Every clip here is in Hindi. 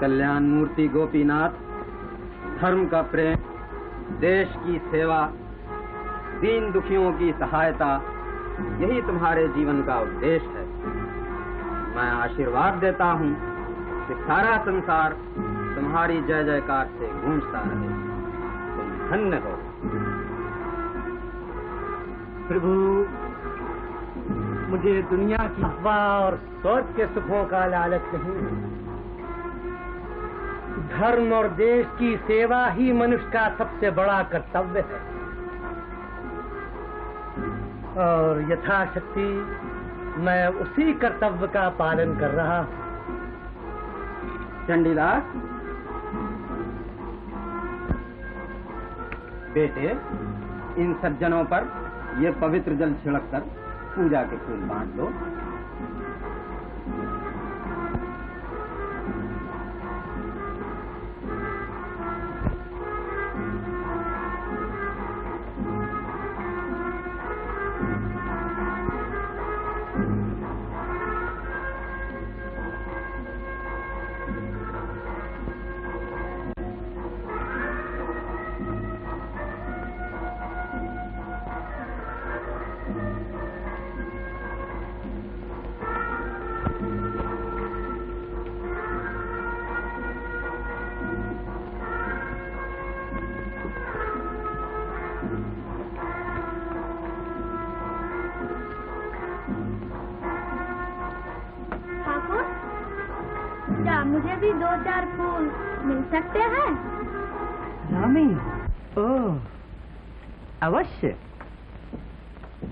कल्याण मूर्ति गोपीनाथ, धर्म का प्रेम, देश की सेवा, दीन दुखियों की सहायता, यही तुम्हारे जीवन का उद्देश्य है। मैं आशीर्वाद देता हूँ कि सारा संसार तुम्हारी जय जयकार से गूंजता रहे। तुम धन्य हो। प्रभु, मुझे दुनिया की अफवाह और स्वर्ग के सुखों का लालच नहीं। धर्म और देश की सेवा ही मनुष्य का सबसे बड़ा कर्तव्य है और यथाशक्ति मैं उसी कर्तव्य का पालन कर रहा हूँ। चंडीदास बेटे, इन सज्जनों पर ये पवित्र जल छिड़क कर पूजा के फूल बांट दो। क्या मुझे भी 2-4 फूल मिल सकते हैं? रामी, ओह, अवश्य।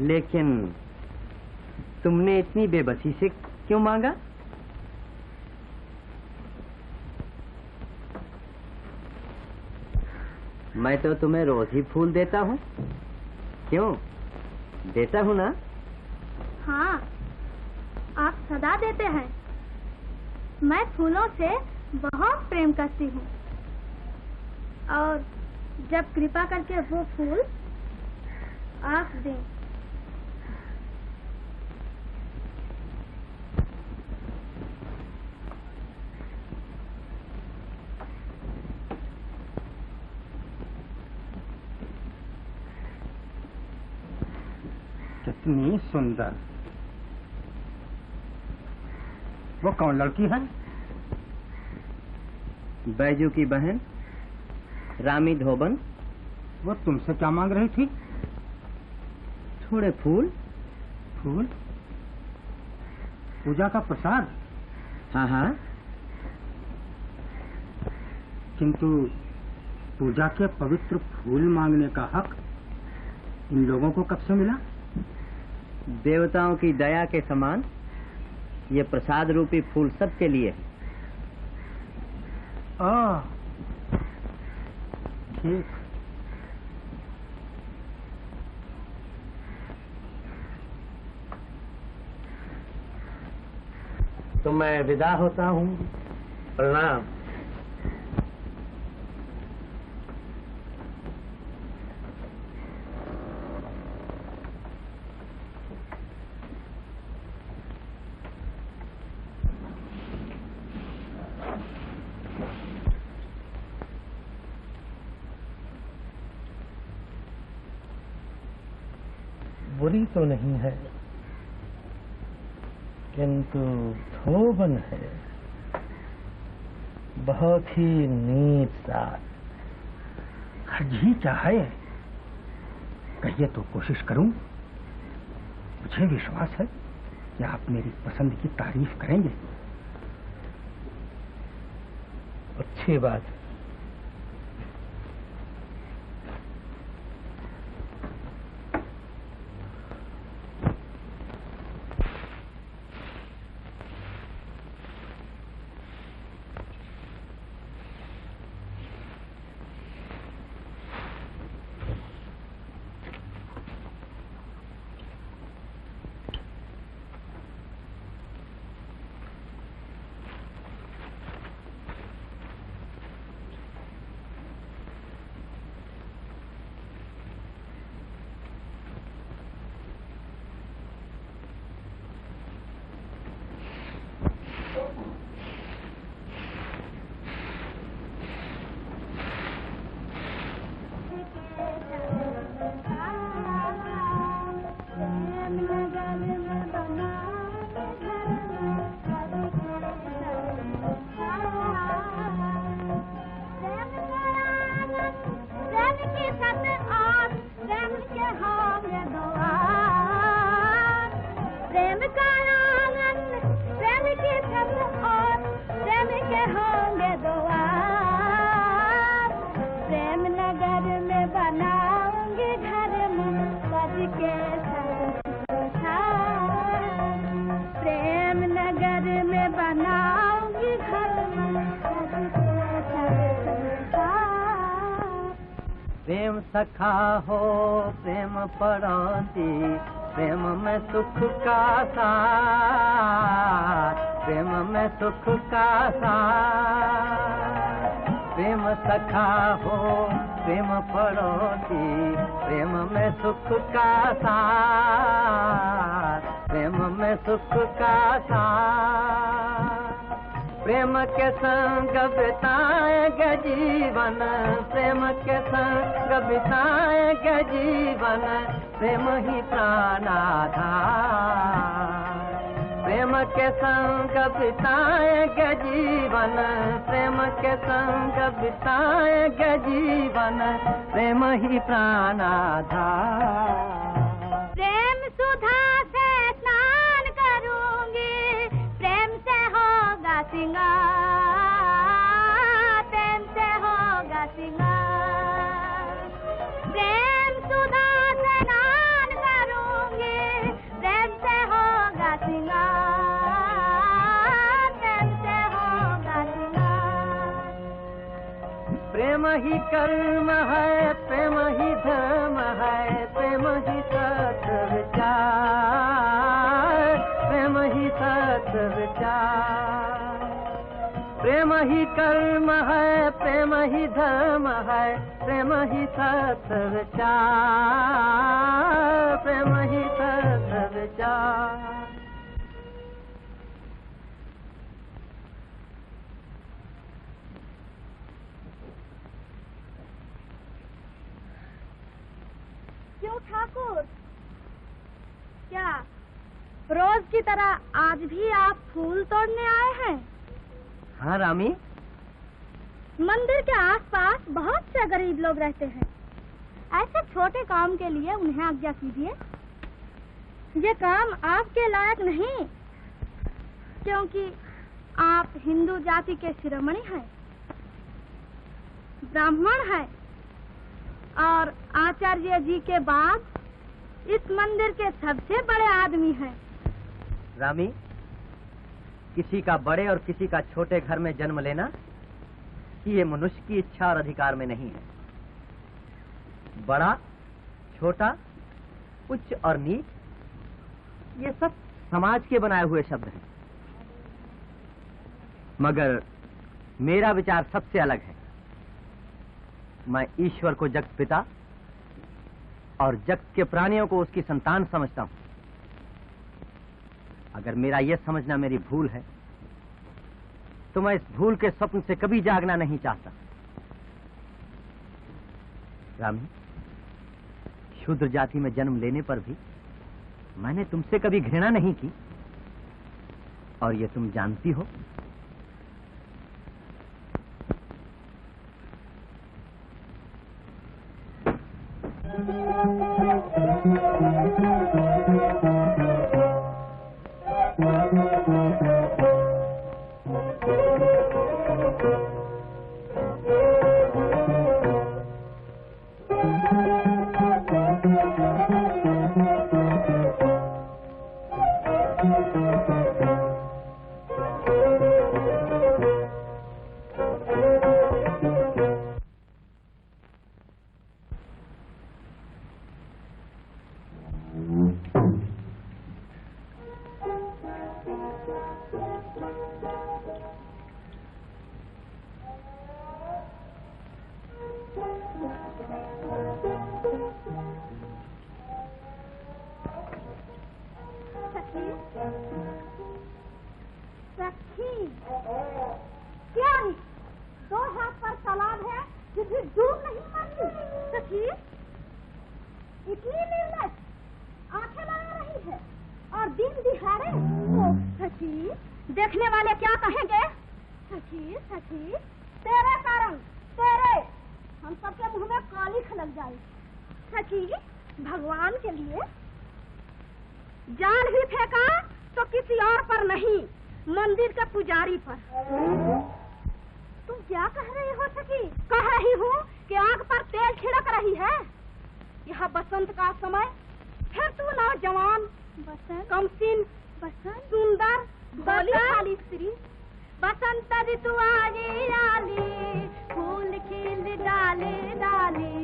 लेकिन तुमने इतनी बेबसी से क्यों मांगा? मैं तो तुम्हें रोज ही फूल देता हूँ। क्यों, देता हूँ ना? हाँ, आप सदा देते हैं। मैं फूलों से बहुत प्रेम करती हूँ और जब कृपा करके वो फूल आप दें। कितनी सुंदर। वो कौन लड़की है? बैजू की बहन रामी धोबन। वो तुमसे क्या मांग रही थी? थोड़े फूल। फूल? पूजा का प्रसाद? हाँ हाँ। किंतु पूजा के पवित्र फूल मांगने का हक इन लोगों को कब से मिला? देवताओं की दया के समान ये प्रसाद रूपी फूल सबके लिए है। ठीक। तो मैं विदा होता हूँ। प्रणाम। बुरी तो नहीं है, किंतु धोबन है, बहुत ही नीच साथ। जी चाहे कहिए तो कोशिश करूं। मुझे विश्वास है कि आप मेरी पसंद की तारीफ करेंगे। अच्छी बात है। सखा हो प्रेम पड़ोसी, प्रेम में सुख का सार, प्रेम में सुख का सार। प्रेम सखा हो प्रेम पड़ोसी, प्रेम में सुख का सार, प्रेम में सुख का सार। प्रेम के संग बिताएंगे जीवन, प्रेम के संग बिताएंगे जीवन, प्रेम ही प्राणाधार। प्रेम के संग बिताएंगे जीवन, प्रेम के संग बिताएंगे जीवन, प्रेम ही प्राणाधार। प्रेम सुधा से स्नान करूंगी, प्रेम से होगा सिंगार, प्रेम से होगा सिंगार। प्रेम सुधा से स्नान करूंगी, प्रेम से होगा सिंगार, प्रेम से होगा सिंगार। प्रेम ही कर्म है, प्रेम ही धर्म है, प्रेम ही सत्य विचार, प्रेम ही सत्य विचार। प्रेम ही कर्म है, प्रेम ही धर्म है, प्रेम ही सत्य विचार, प्रेम ही सत्य विचार। क्यों ठाकुर, क्या रोज की तरह आज भी आप फूल तोड़ने आए हैं? हाँ रामी, मंदिर के आसपास बहुत से गरीब लोग रहते हैं। ऐसे छोटे काम के लिए उन्हें आज्ञा कीजिए। ये काम आपके लायक नहीं, क्योंकि आप हिंदू जाति के शिरोमणि हैं, ब्राह्मण हैं और आचार्य जी के बाद इस मंदिर के सबसे बड़े आदमी हैं। रामी, किसी का बड़े और किसी का छोटे घर में जन्म लेना ये मनुष्य की इच्छा और अधिकार में नहीं है। बड़ा, छोटा, उच्च और नीच, ये सब समाज के बनाए हुए शब्द हैं। मगर मेरा विचार सबसे अलग है। मैं ईश्वर को जगत पिता और जगत के प्राणियों को उसकी संतान समझता हूं। अगर मेरा यह समझना मेरी भूल है, तो मैं इस भूल के स्वप्न से कभी जागना नहीं चाहता। रामी, शूद्र जाति में जन्म लेने पर भी मैंने तुमसे कभी घृणा नहीं की, और ये तुम जानती हो। देखने वाले क्या कहेंगे? सखी, सखी, तेरे कारण, तेरे हम सबके मुंह में कालिख लग जाए। सखी, भगवान के लिए जान ही फेंका तो किसी और पर नहीं, मंदिर के पुजारी पर। तुम क्या कह रही हो सखी? कह रही हूँ कि आग पर तेल छिड़क रही है। यह बसंत का समय, फिर तू नौजवान, बसंत, कमसीन, बसंत, सुंदर, भोली भाली स्त्री, बसंत ऋतु आई आली, फूल खिल डाली डाली,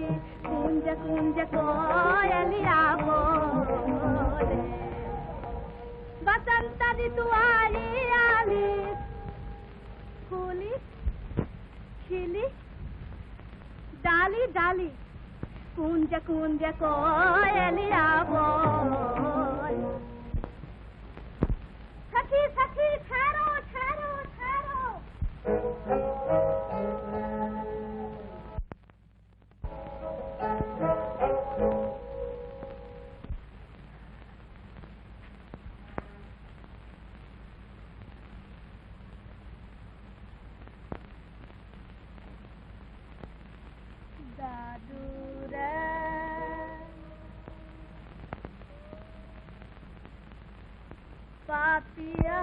कुंज कुंज कोयलिया बोले। बसंत ऋतु आई आली, फूली खिली डाली डाली, कुंज कुंज कोयलिया बोले। सखी सखी ठहरो ठहरो ठहरो। दादू रे पापिया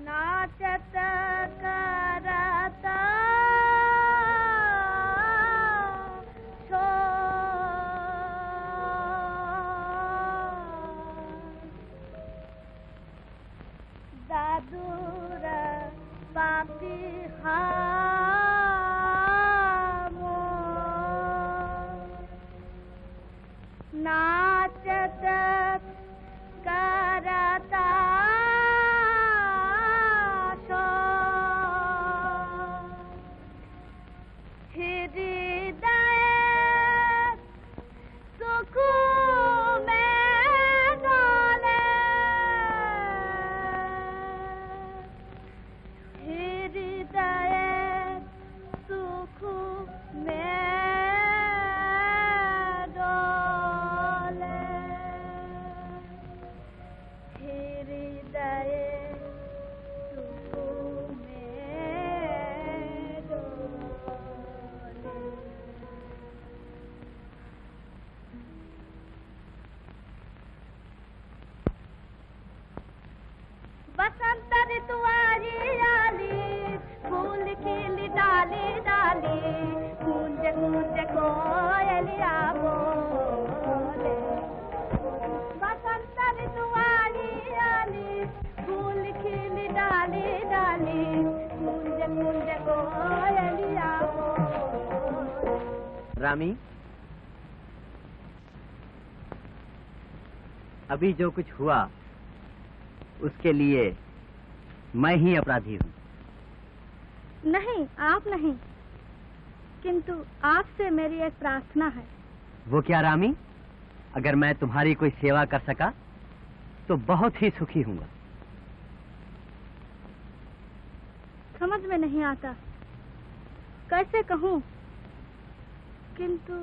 नाचत करता दादूर पापी हामो नाचत करता शो हृदय सुख बसंत ऋतु आई आली, फूल खिल डाली डाली, कुंज कुंज कोयलिया बोले। बसंत ऋतु आई आली, फूल खिल डाली डाली, कुंज कुंज कोयलिया बोले। रामी, अभी जो कुछ हुआ उसके लिए मैं ही अपराधी हूँ। नहीं, आप नहीं, किंतु आपसे मेरी एक प्रार्थना है। वो क्या रामी? अगर मैं तुम्हारी कोई सेवा कर सका तो बहुत ही सुखी हूँगा। समझ में नहीं आता, कैसे कहूँ, किंतु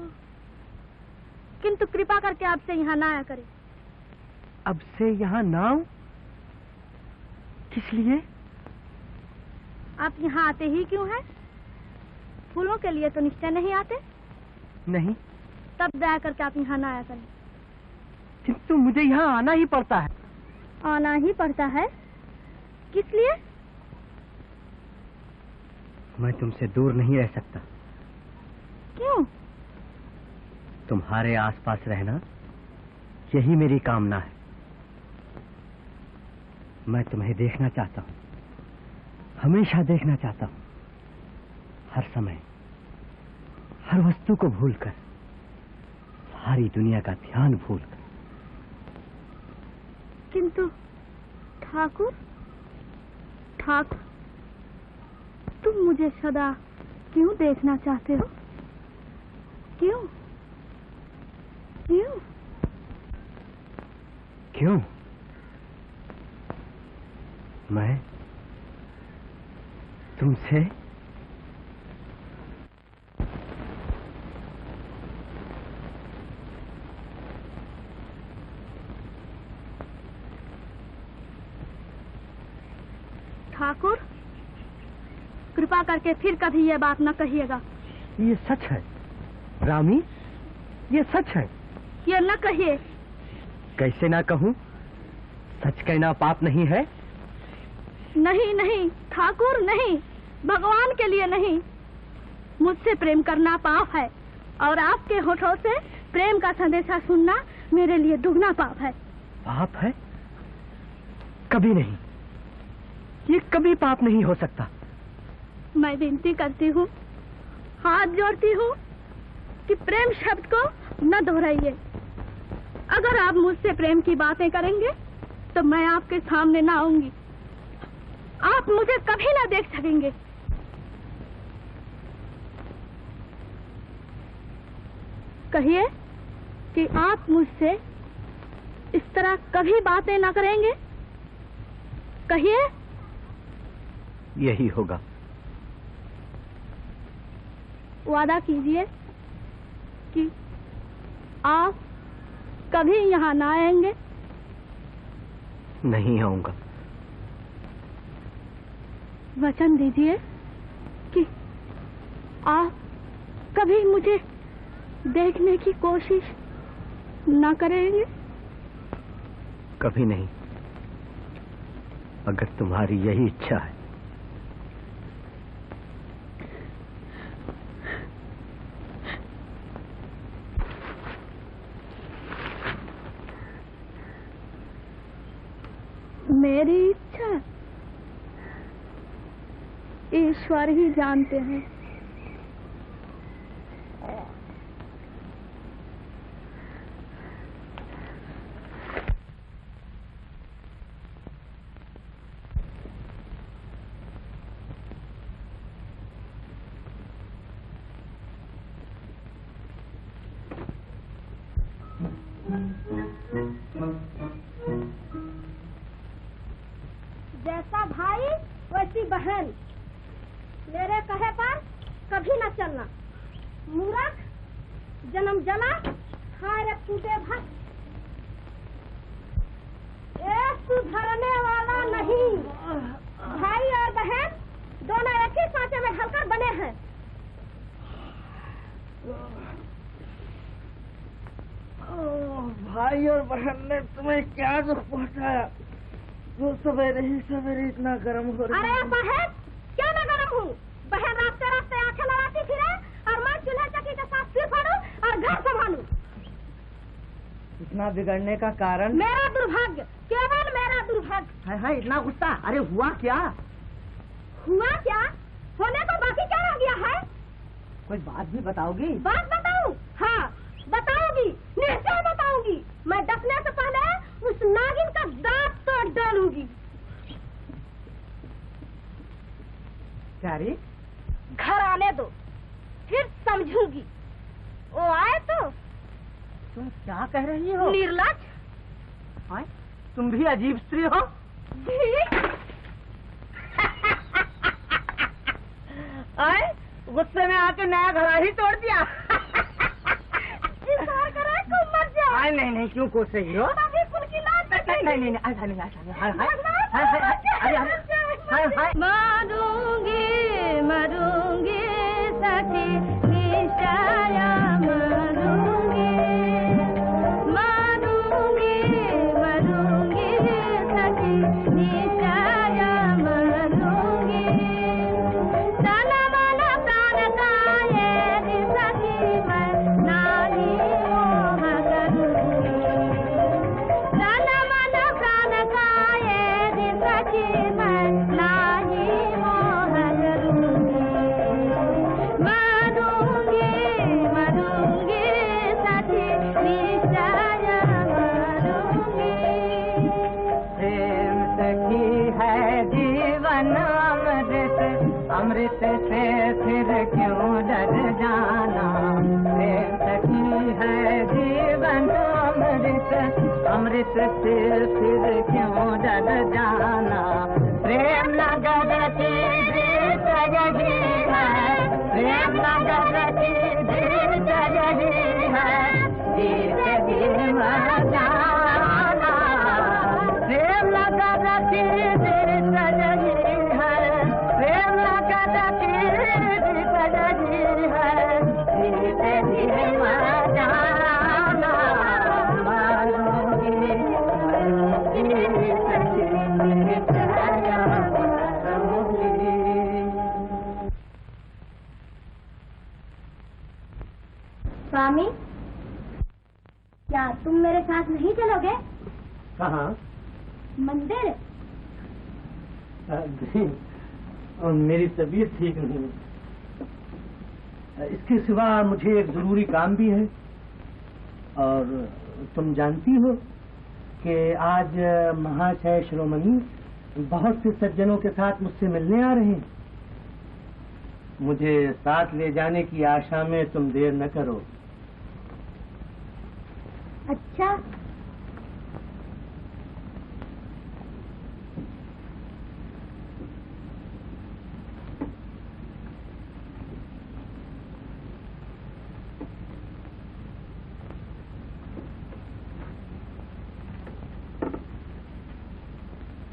कृपा करके आपसे यहाँ ना आया करें। अब से यहाँ ना आऊं? किस लिए? आप यहाँ आते ही क्यों हैं? फूलों के लिए तो निश्चय नहीं आते। नहीं। तब दया करके आप यहाँ ना आया करें। किंतु मुझे यहाँ आना ही पड़ता है। आना ही पड़ता है? किस लिए? मैं तुमसे दूर नहीं रह सकता। क्यों? तुम्हारे आसपास रहना यही मेरी कामना है। मैं तुम्हें देखना चाहता हूँ, हमेशा देखना चाहता हूँ, हर समय, हर वस्तु को भूलकर, सारी दुनिया का ध्यान भूलकर। किंतु ठाकुर, तुम मुझे सदा क्यों देखना चाहते हो? क्यों? क्यों? क्यों? मैं तुमसे ठाकुर, कृपा करके फिर कभी ये बात न कहिएगा। ये सच है रामी, ये सच है। ये न कहिए। कैसे ना कहूँ? सच कहना पाप नहीं है? नहीं नहीं ठाकुर, नहीं, भगवान के लिए नहीं। मुझसे प्रेम करना पाप है और आपके होठों से प्रेम का संदेशा सुनना मेरे लिए दुगना पाप है। पाप है? कभी नहीं, ये कभी पाप नहीं हो सकता। मैं विनती करती हूँ, हाथ जोड़ती हूँ कि प्रेम शब्द को न दोहराइए। अगर आप मुझसे प्रेम की बातें करेंगे तो मैं आपके सामने न आऊंगी, आप मुझे कभी न देख सकेंगे। कहिए कि आप मुझसे इस तरह कभी बातें न करेंगे। कहिए। यही होगा। वादा कीजिए कि आप कभी यहाँ ना आएंगे। नहीं आऊंगा। वचन दीजिए कि आप कभी मुझे देखने की कोशिश न करेंगे। कभी नहीं, अगर तुम्हारी यही इच्छा है। मेरी इच्छा ईश्वर ही जानते हैं। जैसा भाई वैसी बहन, मेरे कहे पर कभी न चलना। मूर्ख जन्म जना खाए टूटे भक्त, सुधरने वाला नहीं। भाई और बहन दोनों एक ही सांचे में ढलकर बने हैं। भाई और बहन ने तुम्हें क्या दुख पहुंचाया जो सवेरे ही सवेरे इतना गर्म हो रहा है? अरे बहन, क्या मैं गर्म हूँ? बहन रास्ते रास्ते आंखें लड़ाती फिरे और मैं चूल्हे चक्की के साथ सिर फाड़ू और घर संभालू। इतना बिगड़ने का कारण? मेरा दुर्भाग्य, केवल मेरा दुर्भाग्य। हाय हाय, इतना गुस्सा? अरे हुआ क्या? हुआ क्या? होने को बाकी क्या रह गया है? कोई बात भी बताओगी? बात बताऊं? हाँ बताऊंगी, निश्चय बताऊंगी। मैं डसने से पहले उस नागिन का दांत तोड़ डालूंगी। प्यारी, घर आने दो, फिर समझूंगी। वो आए तो। तुम क्या कह रही हो? निर्लज। हाय, तुम भी अजीब स्त्री हो। आए, गुस्से में आके नया घर ही तोड़ दिया। हाय नहीं नहीं, क्यों कोस रही हो? नहीं नहीं, ऐसा नहीं, ऐसा नहीं। हाय हाय हाय हाय हाय। मरूंगी मरूंगी सखी निशाया मरूंगी, मरूंगी मरूंगी सखी निशाया मरूंगी। तन मन प्राण का ये सखी मैं नानी मोह करूंगी। तन मन प्राण का ये सखी मैं नानी मोह करूंगी। मरूंगी मरूंगी सखी निशाया मरूंगी। प्रेम सखी है जीवन अमृत, अमृत से फिर क्यों डर जाना। प्रेम सखी है जीवन अमृत, अमृत से फिर क्यों डर जाना। प्रेम नगर की जीत यही है, प्रेम नगर की जीत यही है, जीत जी मर जाना। प्रेम नगर की जीत यही है, प्रेम नगर की जीत यही है, जीत जी मर जाना। मरूंगी मरूंगी सखी साथ नहीं चलोगे? कहाँ? मंदिर। और मेरी तबीयत ठीक नहीं है। इसके सिवा मुझे एक जरूरी काम भी है। और तुम जानती हो कि आज महाशय शिरोमणि बहुत से सज्जनों के साथ मुझसे मिलने आ रहे हैं। मुझे साथ ले जाने की आशा में तुम देर न करो। अच्छा,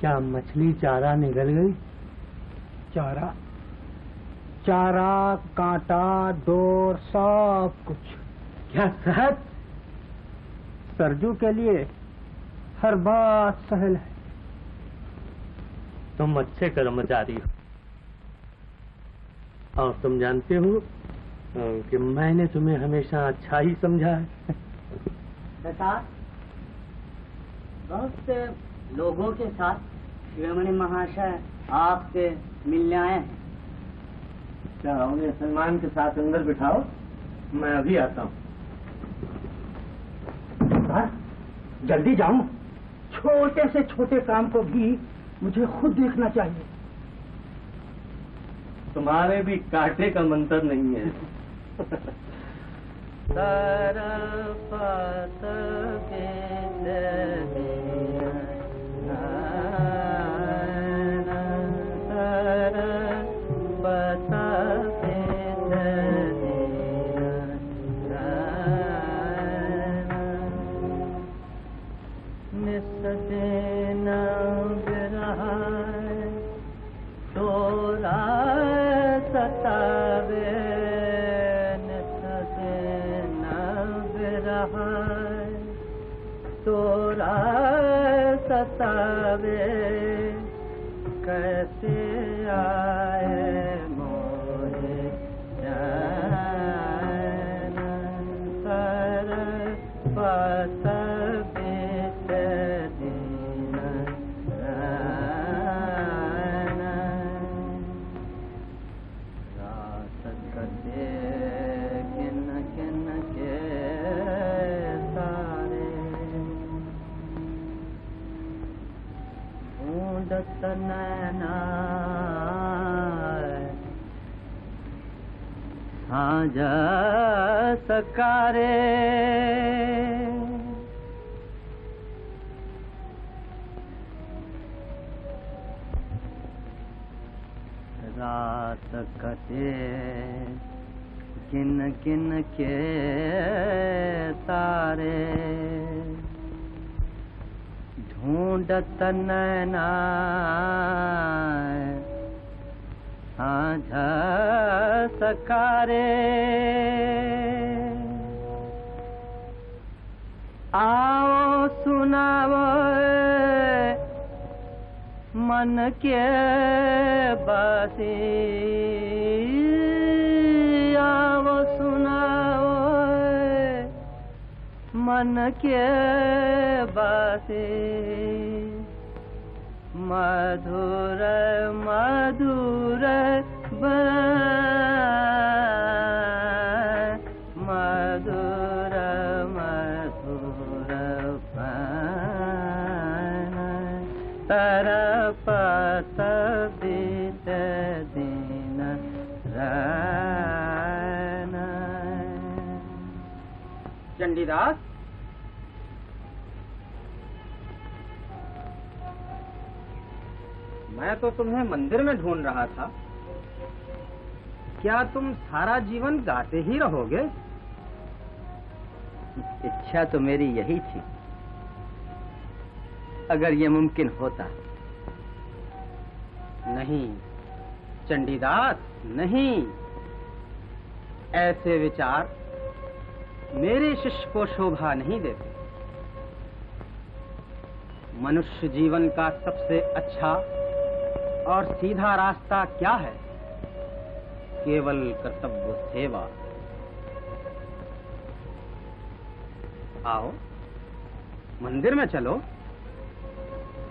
क्या मछली चारा निगल गई? चारा, कांटा, डोर, सब कुछ। क्या सच? सरजू के लिए हर बात सहल है। तुम अच्छे कर्मचारी हो। और तुम जानते हो कि मैंने तुम्हें हमेशा अच्छा ही समझा है। सरकार, बहुत से लोगों के साथ शिरोमणि महाशय आपसे मिलने आए हैं। क्या उन्हें सम्मान के साथ अंदर बिठाओ, मैं अभी आता हूँ। जल्दी जाऊं। छोटे से छोटे काम को भी मुझे खुद देखना चाहिए। तुम्हारे भी कांटे का मंत्र नहीं है। तोरा सतावे कैसे आए मोरे जान कर पत बीत दिन रात कटे किन किन के नैना साँझ सकारे रात कटे किन किन के तारे ढूंढत नैना साँझ सकारे आओ सुनाओ मन के बासी आओ सुनाओ मन के बासी मधुर मधुर मधुर मधुर तरपत बीत दिन रैन। चंडीदास, मैं तो तुम्हें मंदिर में ढूंढ रहा था। क्या तुम सारा जीवन गाते ही रहोगे? इच्छा तो मेरी यही थी, अगर ये मुमकिन होता। नहीं चंडीदास, नहीं। ऐसे विचार मेरे शिष्य को शोभा नहीं देते। मनुष्य जीवन का सबसे अच्छा और सीधा रास्ता क्या है? केवल कर्तव्य सेवा। आओ मंदिर में चलो,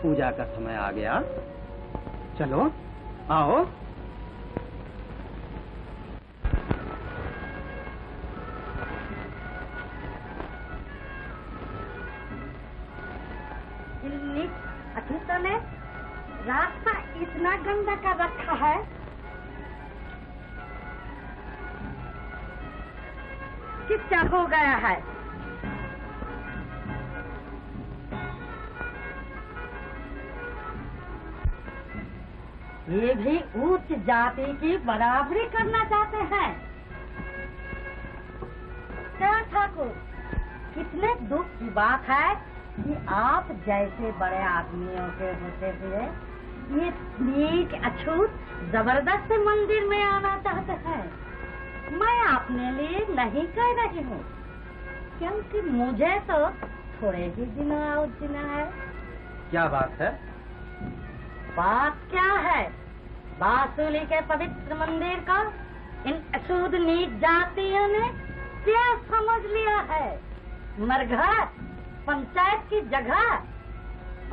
पूजा का समय आ गया। चलो, आओ। अतीता ने रास्ता इतना गंदा कर रखा है। कितना हो गया है। ये भी उच्च जाति की बराबरी करना चाहते हैं। क्या ठाकुर, कितने दुख की बात है कि आप जैसे बड़े आदमियों के होते हुए ये नीच अछूत जबरदस्ती मंदिर में आना चाहते हैं। मैं अपने लिए नहीं कह रही हूँ, क्योंकि मुझे तो थोड़े ही दिनों और जीना है। क्या बात है? बात क्या है? बांसुरी के पवित्र मंदिर का इन अशुद्ध नीच जातियों ने क्या समझ लिया है? मरघट, पंचायत की जगह।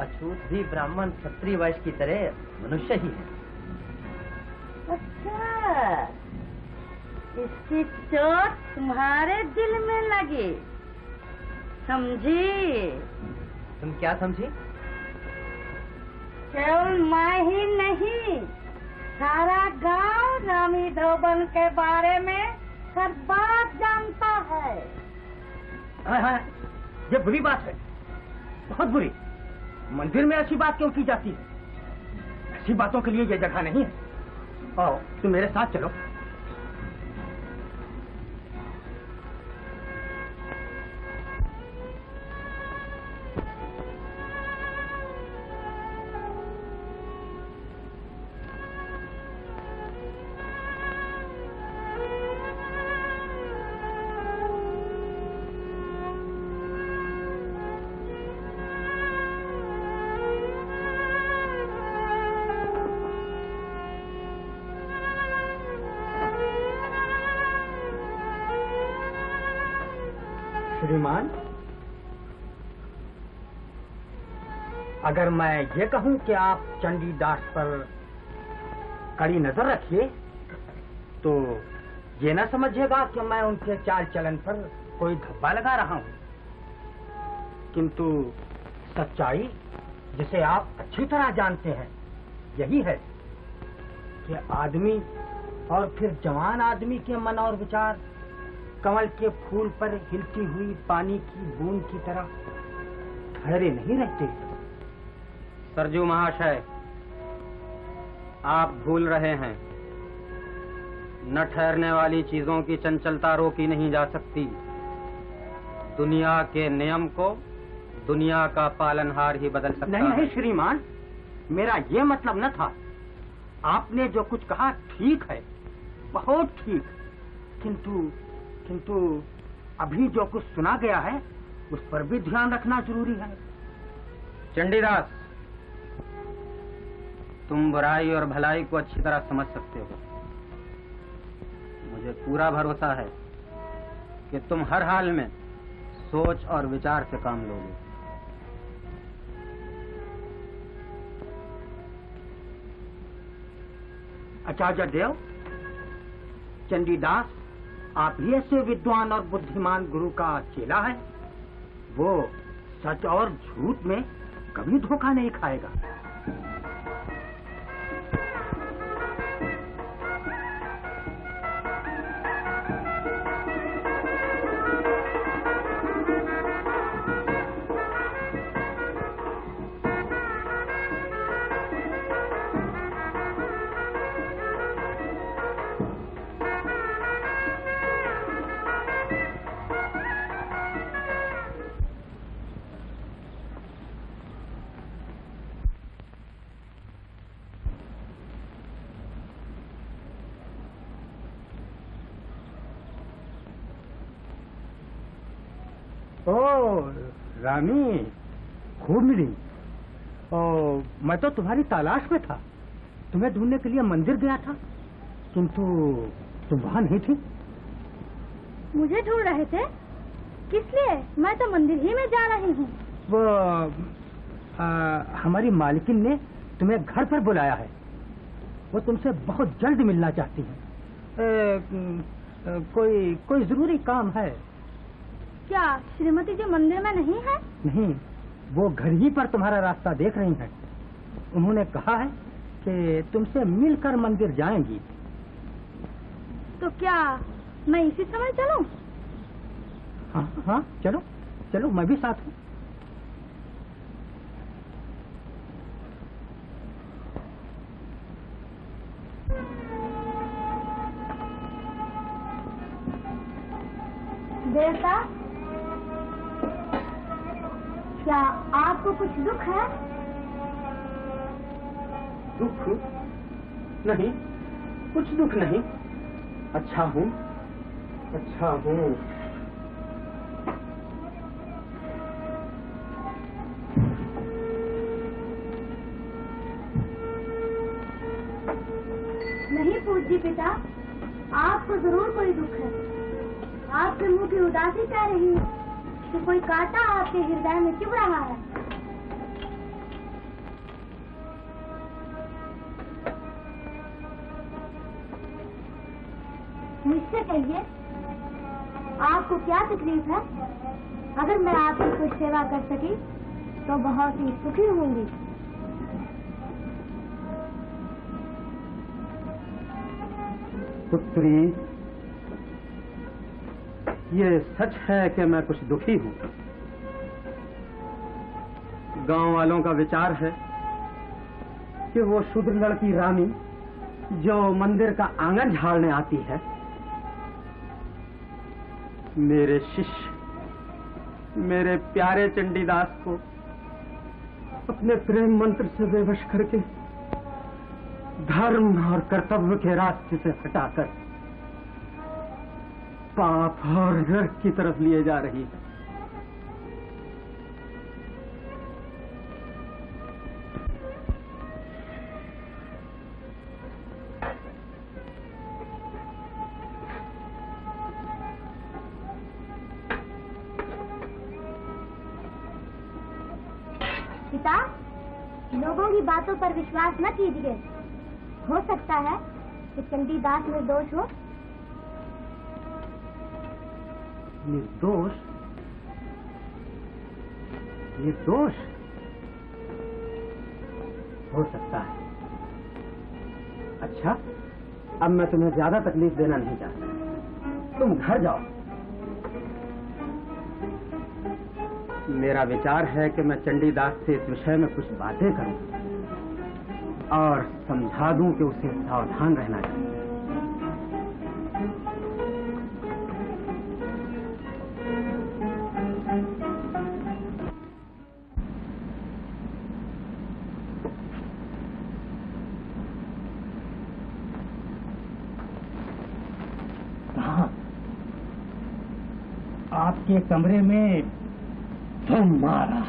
अछूत भी ब्राह्मण क्षत्रिय वैश्य की तरह मनुष्य ही है। अच्छा, इसकी चोट तुम्हारे दिल में लगी, समझी? तुम क्या समझी? केवल मैं ही नहीं, सारा गांव रामी धोबन के बारे में हर बात जानता है। हाँ, ये बुरी बात है, बहुत बुरी। मंदिर में ऐसी बात क्यों की जाती है? ऐसी बातों के लिए ये जगह नहीं है। आओ, तुम मेरे साथ चलो। श्रीमान, अगर मैं ये कहूं कि आप चंडीदास पर कड़ी नजर रखिए, तो ये ना समझिएगा कि मैं उनके चाल चलन पर कोई धब्बा लगा रहा हूं। किंतु सच्चाई, जिसे आप अच्छी तरह जानते हैं, यही है कि आदमी और फिर जवान आदमी के मन और विचार कमल के फूल पर हिलती हुई पानी की बूंद की तरह ठहरे नहीं रहते। सरजू महाशय, आप भूल रहे हैं, न ठहरने वाली चीजों की चंचलता रोकी नहीं जा सकती। दुनिया के नियम को दुनिया का पालनहार ही बदल सकता है। नहीं श्रीमान, मेरा ये मतलब न था। आपने जो कुछ कहा ठीक है, बहुत ठीक, किंतु अभी जो कुछ सुना गया है उस पर भी ध्यान रखना जरूरी है। चंडीदास, तुम बुराई और भलाई को अच्छी तरह समझ सकते हो। मुझे पूरा भरोसा है कि तुम हर हाल में सोच और विचार से काम लोगे। आचार्य देव, चंडीदास आप ही ऐसे विद्वान और बुद्धिमान गुरु का चेला है। वो सच और झूठ में कभी धोखा नहीं खाएगा। रानी, खूब मिली। मैं तो तुम्हारी तलाश में था, तुम्हें ढूंढने के लिए मंदिर गया था, किंतु तुम वहां नहीं थी। मुझे ढूंढ रहे थे? किस लिए? मैं तो मंदिर ही में जा रही हूँ। वो हमारी मालकिन ने तुम्हें घर पर बुलाया है। वो तुमसे बहुत जल्द मिलना चाहती है। कोई जरूरी काम है। क्या श्रीमती जी मंदिर में नहीं है? नहीं, वो घर ही पर तुम्हारा रास्ता देख रही हैं। उन्होंने कहा है कि तुमसे मिलकर मंदिर जाएंगी। तो क्या मैं इसी समय चलूं? हाँ हाँ, चलो चलो, मैं भी साथ हूँ। देवता, क्या आपको कुछ दुख है? दुख नहीं, कुछ दुख नहीं। अच्छा हूँ, अच्छा हूँ। नहीं पूज्य पिता, आपको जरूर कोई दुख है। आपके मुंह की उदासी कह रही है कि कोई कांटा आपके हृदय में चुभ रहा है। मुझसे कहिए, आपको क्या तकलीफ है? अगर मैं आपकी कुछ सेवा कर सकी तो बहुत ही सुखी होंगी। पुत्री, ये सच है कि मैं कुछ दुखी हूँ। गांव वालों का विचार है कि वो शूद्र लड़की रामी जो मंदिर का आंगन झाड़ने आती है, मेरे शिष्य, मेरे प्यारे चंडीदास को अपने प्रेम मंत्र से बेवश करके धर्म और कर्तव्य के रास्ते से हटाकर पाप और नरक की तरफ लिए जा रही है। पिता, लोगों की बातों पर विश्वास न कीजिए। हो सकता है कि चंडीदास निर्दोष हो। निर्दोष? निर्दोष हो सकता है। अच्छा, अब मैं तुम्हें ज्यादा तकलीफ देना नहीं चाहता। तुम घर जाओ। मेरा विचार है कि मैं चंडीदास से इस विषय में कुछ बातें करूं और समझा दूं कि उसे सावधान रहना चाहिए। आपके कमरे में तुम मारा।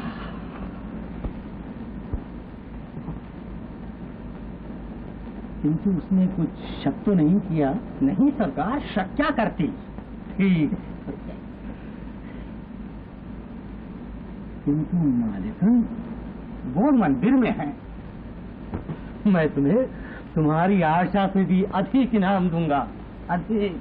किंतु उसने कुछ शक तो नहीं किया? नहीं सरकार, शक क्या करती। ठीक, किंतु मालिकन वो मंदिर में है। मैं तुम्हें तुम्हारी आशा से भी अधिक इनाम दूंगा। अधिक।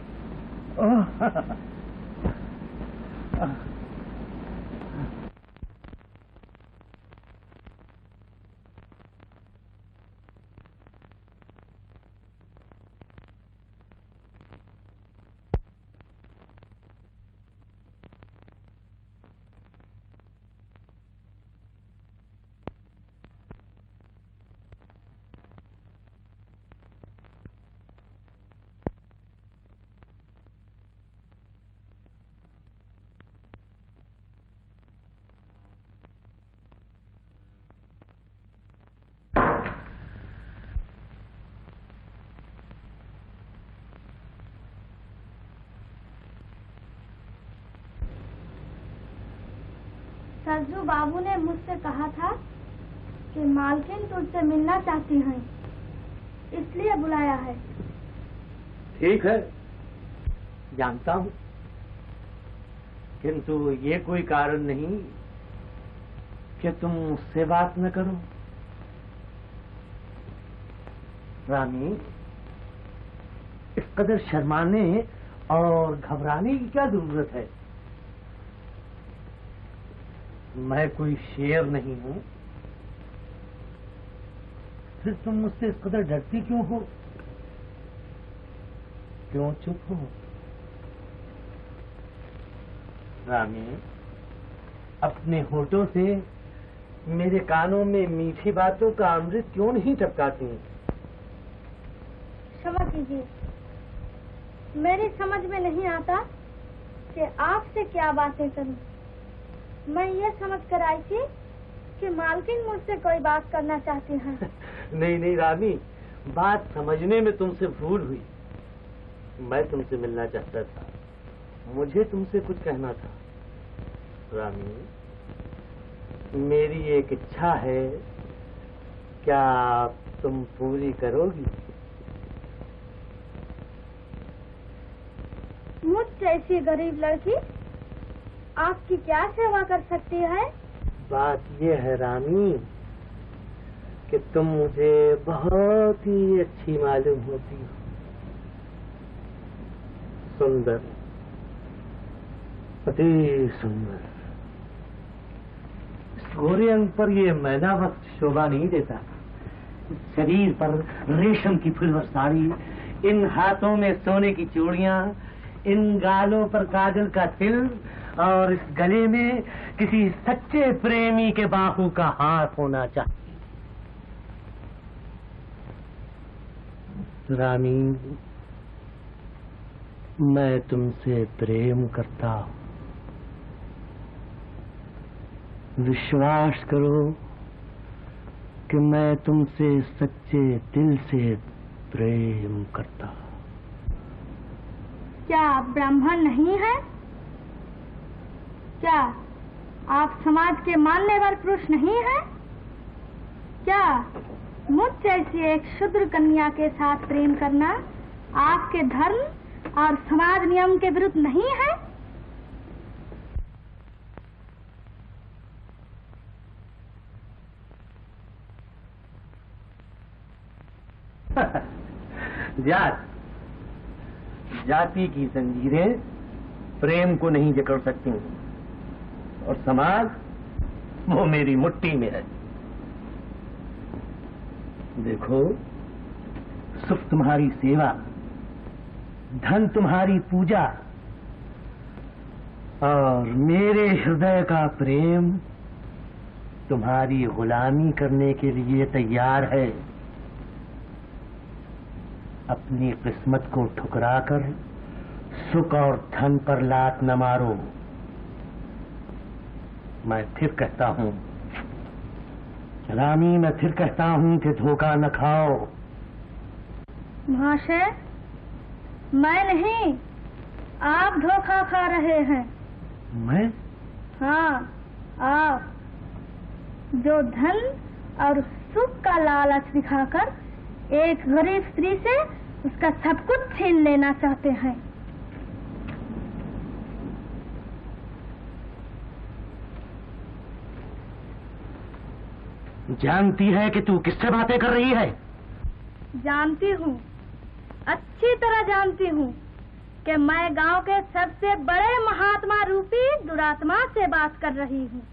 सरजू बाबू ने मुझसे कहा था कि मालकिन तुझसे मिलना चाहती हैं, इसलिए बुलाया है। ठीक है, जानता हूँ, किंतु ये कोई कारण नहीं कि तुम मुझसे बात न करो? रानी, इस कदर शर्माने और घबराने की क्या जरूरत है? मैं कोई शेर नहीं हूं, फिर तुम मुझसे इस कदर डरती क्यों हो? क्यों चुप हो? रानी, अपने होठों से मेरे कानों में मीठी बातों का अमृत क्यों नहीं टपकाती? क्षमा कीजिए, मेरी समझ में नहीं आता कि आपसे क्या बातें करूं। मैं ये समझ कर आई थी कि मालकिन मुझसे कोई बात करना चाहती हैं। नहीं नहीं रानी, बात समझने में तुमसे भूल हुई। मैं तुमसे मिलना चाहता था, मुझे तुमसे कुछ कहना था। रानी, मेरी एक इच्छा है, क्या तुम पूरी करोगी? मुझ जैसी गरीब लड़की आपकी क्या सेवा कर सकती है? बात ये है रानी कि तुम मुझे बहुत ही अच्छी मालूम होती हो। सुंदर, अति सुंदर। गोरे अंग पर ये मैदा वक्त शोभा नहीं देता। शरीर पर रेशम की फुलवर साड़ी, इन हाथों में सोने की चूड़ियां, इन गालों पर काजल का तिल और इस गले में किसी सच्चे प्रेमी के बाहू का हार होना चाहिए। रानी, मैं तुमसे प्रेम करता हूं। विश्वास करो कि मैं तुमसे सच्चे दिल से प्रेम करता हूं। क्या आप ब्राह्मण नहीं हैं? क्या आप समाज के मान्यवर पुरुष नहीं हैं? क्या मुझ जैसी एक शूद्र कन्या के साथ प्रेम करना आपके धर्म और समाज नियम के विरुद्ध नहीं है? जाति की जंजीरें प्रेम को नहीं जकड़ सकती, और समाज वो मेरी मुट्ठी में है। देखो, सुख तुम्हारी सेवा, धन तुम्हारी पूजा, और मेरे हृदय का प्रेम तुम्हारी गुलामी करने के लिए तैयार है। अपनी किस्मत को ठुकराकर सुख और धन पर लात न मारो। मैं फिर कहता हूं रानी, मैं फिर कहता हूं कि धोखा न खाओ। महाशय, मैं नहीं, आप धोखा खा रहे हैं। मैं? हाँ, आप, जो धन और सुख का लालच दिखाकर एक गरीब स्त्री से उसका सब कुछ छीन लेना चाहते हैं। जानती है कि तू किससे बातें कर रही है? जानती हूँ, अच्छी तरह जानती हूँ कि मैं गांव के सबसे बड़े महात्मा रूपी दुरात्मा से बात कर रही हूँ।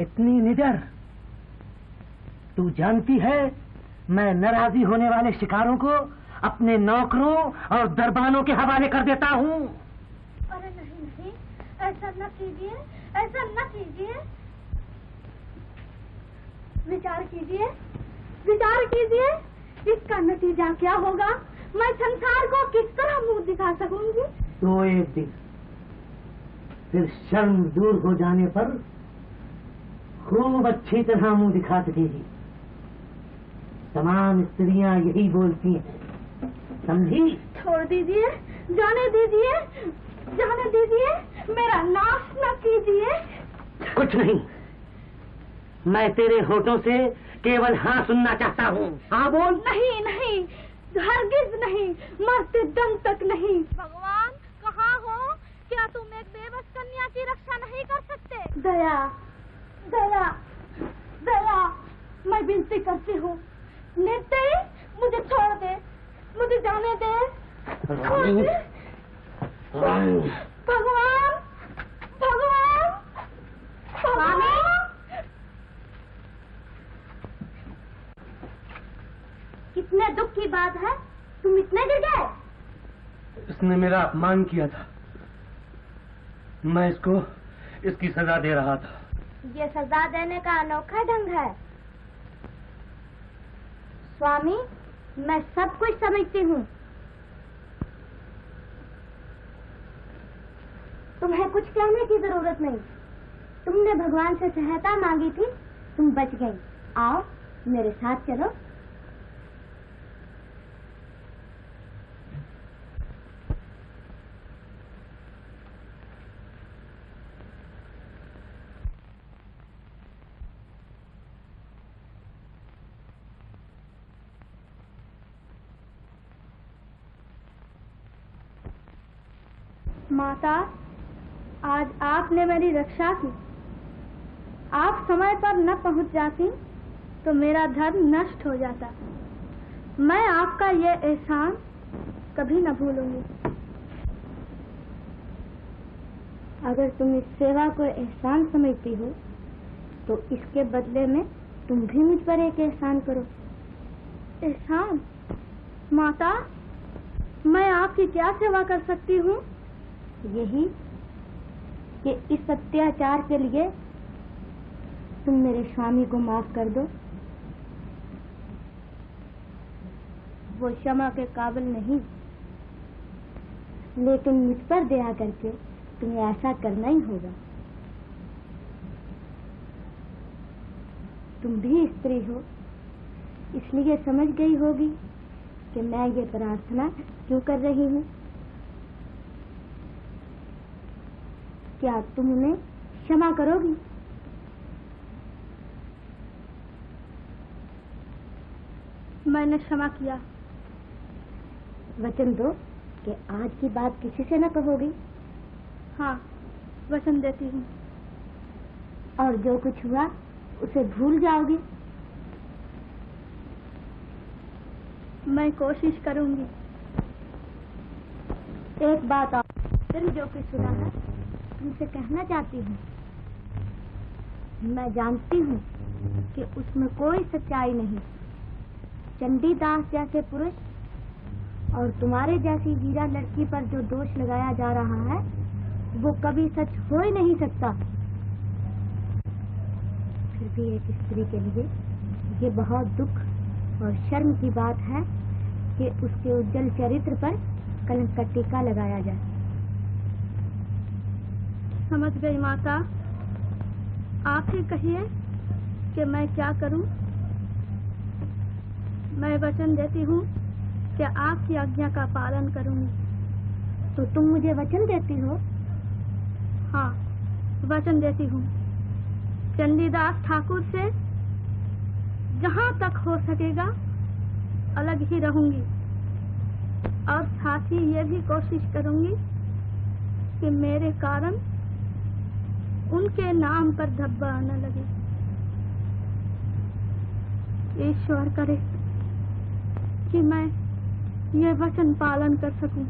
इतनी निडर? तू जानती है मैं नाराजी होने वाले शिकारों को अपने नौकरों और दरबानों के हवाले कर देता हूँ। अरे नहीं नहीं, ऐसा न कीजिए, ऐसा न कीजिए। विचार कीजिए, विचार कीजिए, इसका नतीजा क्या होगा? मैं संसार को किस तरह मुंह दिखा सकूंगी? तो एक दिन फिर शर्म दूर हो जाने पर खूब अच्छी तरह मुंह दिखा सकेगी। तमाम स्त्रियां यही बोलती हैं, समझी? छोड़ दीजिए, जाने दीजिए, जाने दीजिए, मेरा नाश न कीजिए। कुछ नहीं, मैं तेरे होठों से केवल हाँ सुनना चाहता हूँ। हाँ बोल। नहीं नहीं, हरगिज नहीं, मरते दम तक नहीं। भगवान कहाँ हो कि क्या तुम एक बेबस कन्या की रक्षा नहीं कर सकते? दया, दया, दया, मैं विनती करती हूँ, निर्दयी, मुझे छोड़ दे, मुझे जाने दे। भगवान, भगवान, स्वामी, कितने दुख की बात है, तुम इतने गिर गए? इसने मेरा अपमान किया था, मैं इसको इसकी सजा दे रहा था। ये सजा देने का अनोखा ढंग है। स्वामी, मैं सब कुछ समझती हूँ। तुम्हें कुछ कहने की जरूरत नहीं। तुमने भगवान से सहायता मांगी थी, तुम बच गई। आओ मेरे साथ चलो। माता, आज आपने मेरी रक्षा की। आप समय पर न पहुंच जाती तो मेरा धर्म नष्ट हो जाता। मैं आपका ये एहसान कभी न भूलूंगी। अगर तुम इस सेवा को एहसान समझती हो तो इसके बदले में तुम भी मुझ पर एक एहसान करो। एहसान? माता, मैं आपकी क्या सेवा कर सकती हूँ? यही कि इस अत्याचार के लिए तुम मेरे स्वामी को माफ कर दो। वो क्षमा के काबिल नहीं, लेकिन मुझ पर दया करके तुम्हें ऐसा करना ही होगा। तुम भी स्त्री हो, इसलिए समझ गई होगी कि मैं ये प्रार्थना क्यों कर रही हूँ। क्या तुम उन्हें क्षमा करोगी? मैंने क्षमा किया। वचन दो कि आज की बात किसी से न कहोगी। हाँ, वचन देती हूँ। और जो कुछ हुआ उसे भूल जाओगी। मैं कोशिश करूंगी। एक बात और, फिर जो कुछ सुना है तुमसे कहना चाहती हूँ। मैं जानती हूँ कि उसमें कोई सच्चाई नहीं। चंडीदास जैसे पुरुष और तुम्हारे जैसी हीरा लड़की पर जो दोष लगाया जा रहा है वो कभी सच हो ही नहीं सकता। फिर भी एक स्त्री के लिए ये बहुत दुख और शर्म की बात है कि उसके उज्जवल चरित्र पर कलंक का टीका लगाया जाए। समझ गई माता। आप ही कहिए कि मैं क्या करूं। मैं वचन देती हूँ कि आपकी आज्ञा का पालन करूंगी। तो तुम मुझे वचन देती हो? हाँ, वचन देती हूँ। चंडीदास ठाकुर से जहाँ तक हो सकेगा अलग ही रहूंगी और साथ ही ये भी कोशिश करूंगी कि मेरे कारण उनके नाम पर धब्बा न लगे। ईश्वर करे कि मैं ये वचन पालन कर सकूं।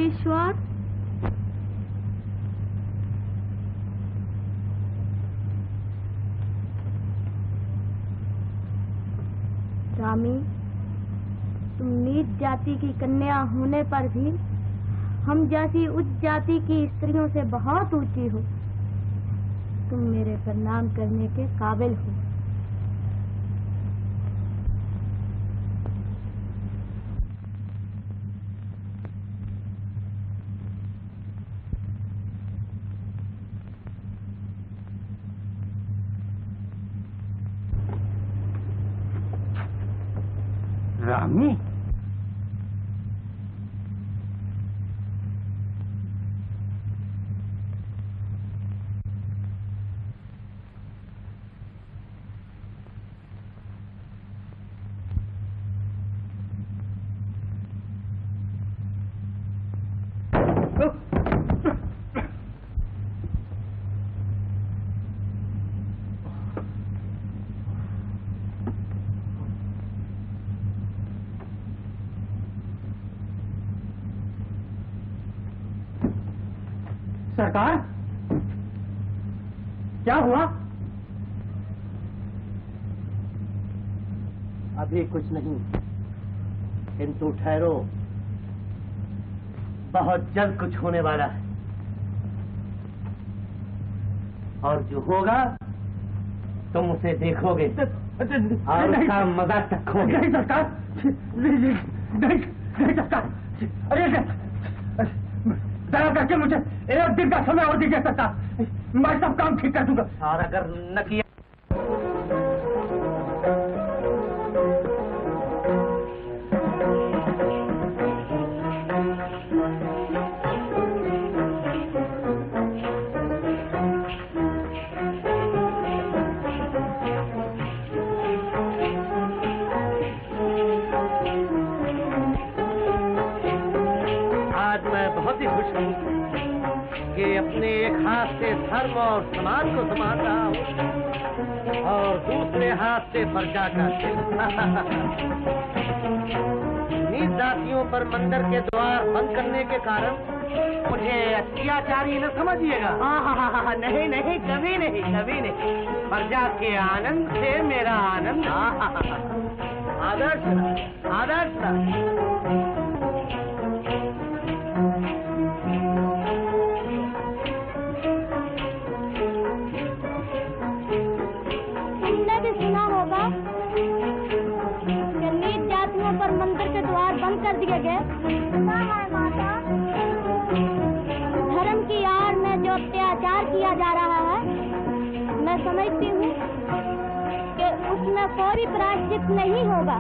ईश्वर, रामी, तुम नीच जाति की कन्या होने पर भी हम जैसी उच्च जाति की स्त्रियों से बहुत ऊंची हो। तुम मेरे प्रणाम करने के काबिल हो। रामी, सरकार, क्या हुआ? अभी कुछ नहीं, किंतु ठहरो, बहुत जल्द कुछ होने वाला है। और जो होगा तुम उसे देखोगे और उसका मजा चखोगे। नहीं सरकार, नहीं सरकार, अरे दया करके मुझे 1 दिन का समय और दीजिए सरकार, मैं सब काम ठीक कर दूंगा। और अगर न किया धर्म और समाज को संभाल रहा हूँ और दूसरे हाथ से प्रजा का नीच जातियों पर मंदिर के द्वार बंद करने के कारण मुझे अत्याचारी न समझिएगा। नहीं नहीं, कभी नहीं, कभी नहीं। प्रजा के आनंद से मेरा आनंद। आदर्श आदर्श पर मंदिर के द्वार बंद कर दिए गए। सुना है माता, धर्म की आड़ में जो अत्याचार किया जा रहा है, मैं समझती हूँ कि उसमें फौरी प्रायश्चित नहीं होगा।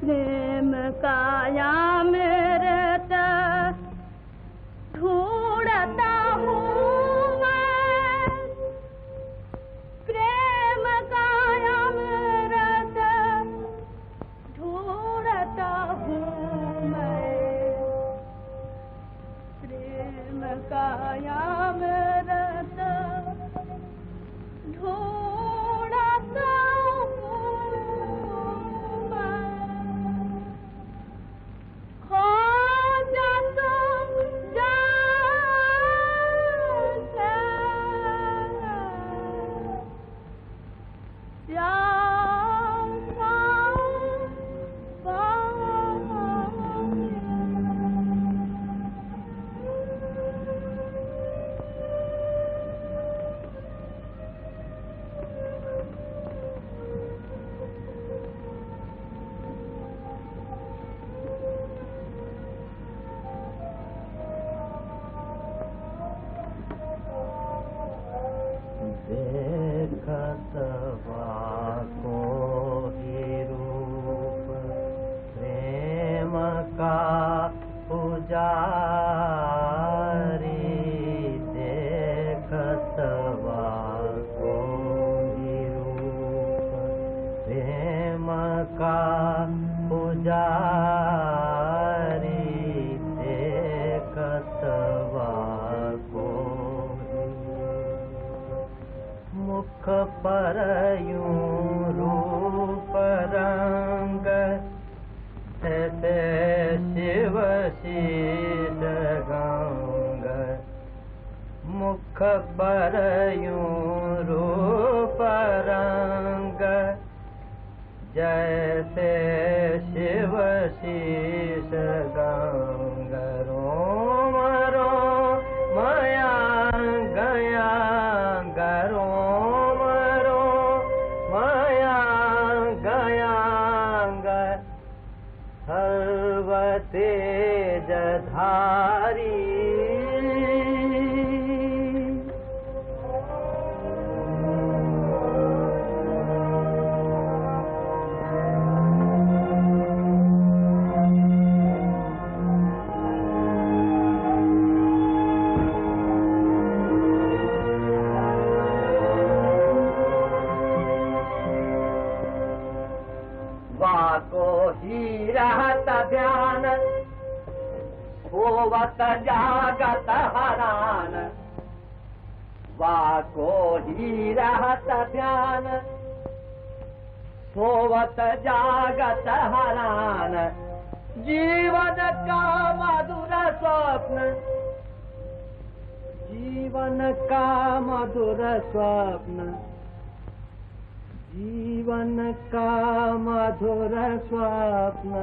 प्रेम काया मेरे पुजारी देखत वाको रूप प्रेम का पुजारी देखत वाको मुख पर यूं रूप रंग ऐसे शिव शीश गंग मुख पर यूं रूप रंग जैसे शिव शीश गंग रोम रोम माया गया रोम रोम माया गया सर्व तेज धारी वाको ही रहत ध्यान होवत जागत हरान वाको ही रहत ध्यान होवत जागत हरान जीवन का मधुर स्वप्न जीवन का मधुर स्वप्न जीवन का मधुर स्वप्न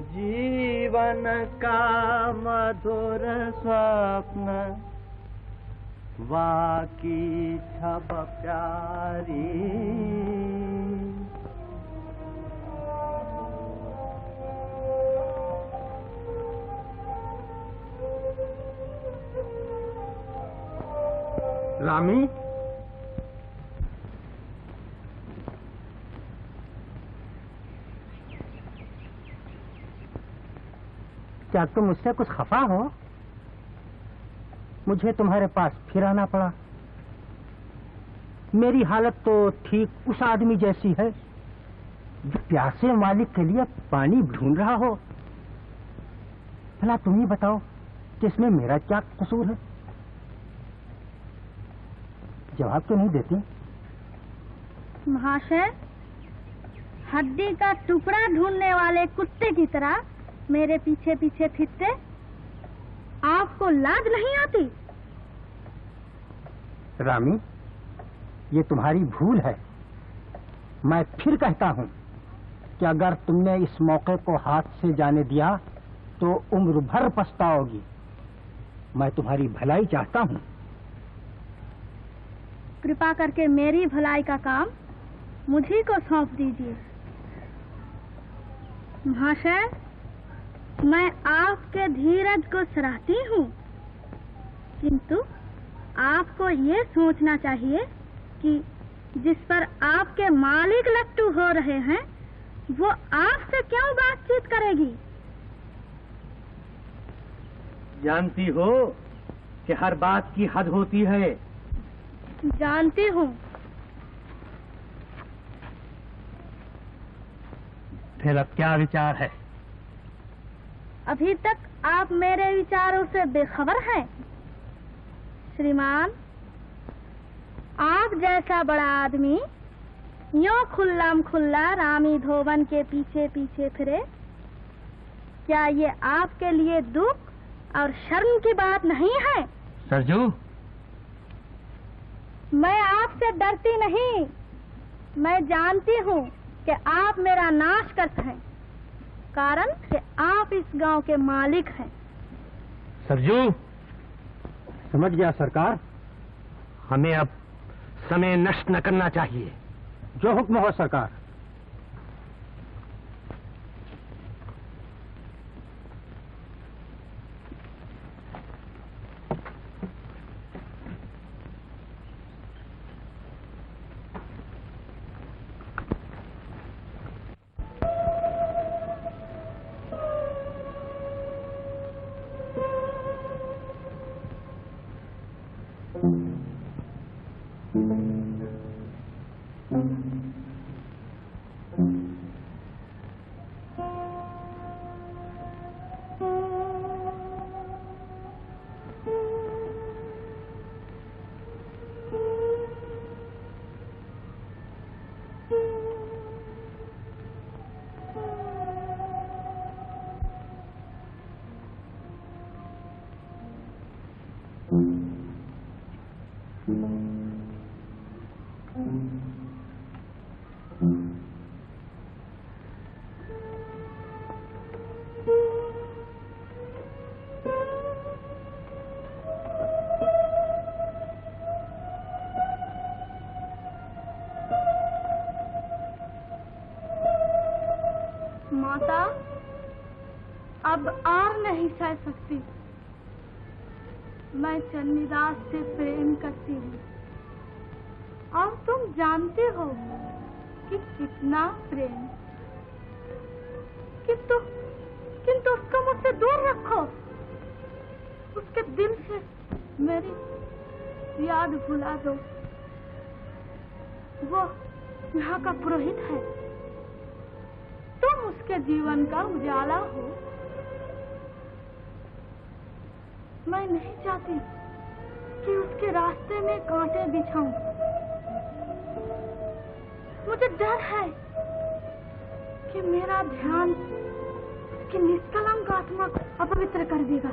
जीवन का मधुर स्वप्न वाकी छब प्यारी रामी, क्या तुम मुझसे कुछ खफा हो? मुझे तुम्हारे पास फिर आना पड़ा। मेरी हालत तो ठीक उस आदमी जैसी है जो प्यासे मालिक के लिए पानी ढूंढ रहा हो। भला तुम ही बताओ कि इसमें मेरा क्या कसूर है? जवाब तो नहीं देती। महाशय, हड्डी का टुकड़ा ढूंढने वाले कुत्ते की तरह मेरे पीछे पीछे फिरते आपको लाज नहीं आती? रामी, ये तुम्हारी भूल है। मैं फिर कहता हूँ कि अगर तुमने इस मौके को हाथ से जाने दिया तो उम्र भर पछताओगी। मैं तुम्हारी भलाई चाहता हूँ। कृपा करके मेरी भलाई का काम मुझी को सौंप दीजिए। महाशय, मैं आपके धीरज को सराहती हूँ, किंतु आपको ये सोचना चाहिए कि जिस पर आपके मालिक लट्टू हो रहे हैं वो आपसे क्यों बातचीत करेगी? जानती हो कि हर बात की हद होती है। जानती हूँ। फिर अब क्या विचार है? अभी तक आप मेरे विचारों से बेखबर हैं। श्रीमान, आप जैसा बड़ा आदमी यूं खुल्लम खुल्ला रामी धोवन के पीछे पीछे फिरे, क्या ये आपके लिए दुख और शर्म की बात नहीं है? सरजू, मैं आपसे डरती नहीं। मैं जानती हूँ कि आप मेरा नाश करते हैं, कारण कि आप इस गांव के मालिक हैं। सरजू, समझ गया सरकार। हमें अब समय नष्ट न करना चाहिए। जो हुक्म हो सरकार। अब और नहीं सह सकती। मैं चन्नीदास से प्रेम करती हूँ और तुम जानते हो कि कितना प्रेम। किंतु उसको मुझसे दूर रखो। उसके दिल से मेरी याद भुला दो। वो यहाँ का पुरोहित है। तुम उसके जीवन का उजाला हो। मैं नहीं चाहती कि उसके रास्ते में कांटे बिछाऊं। मुझे डर है कि मेरा ध्यान उसकी निष्कलंक आत्मा को अपवित्र कर देगा।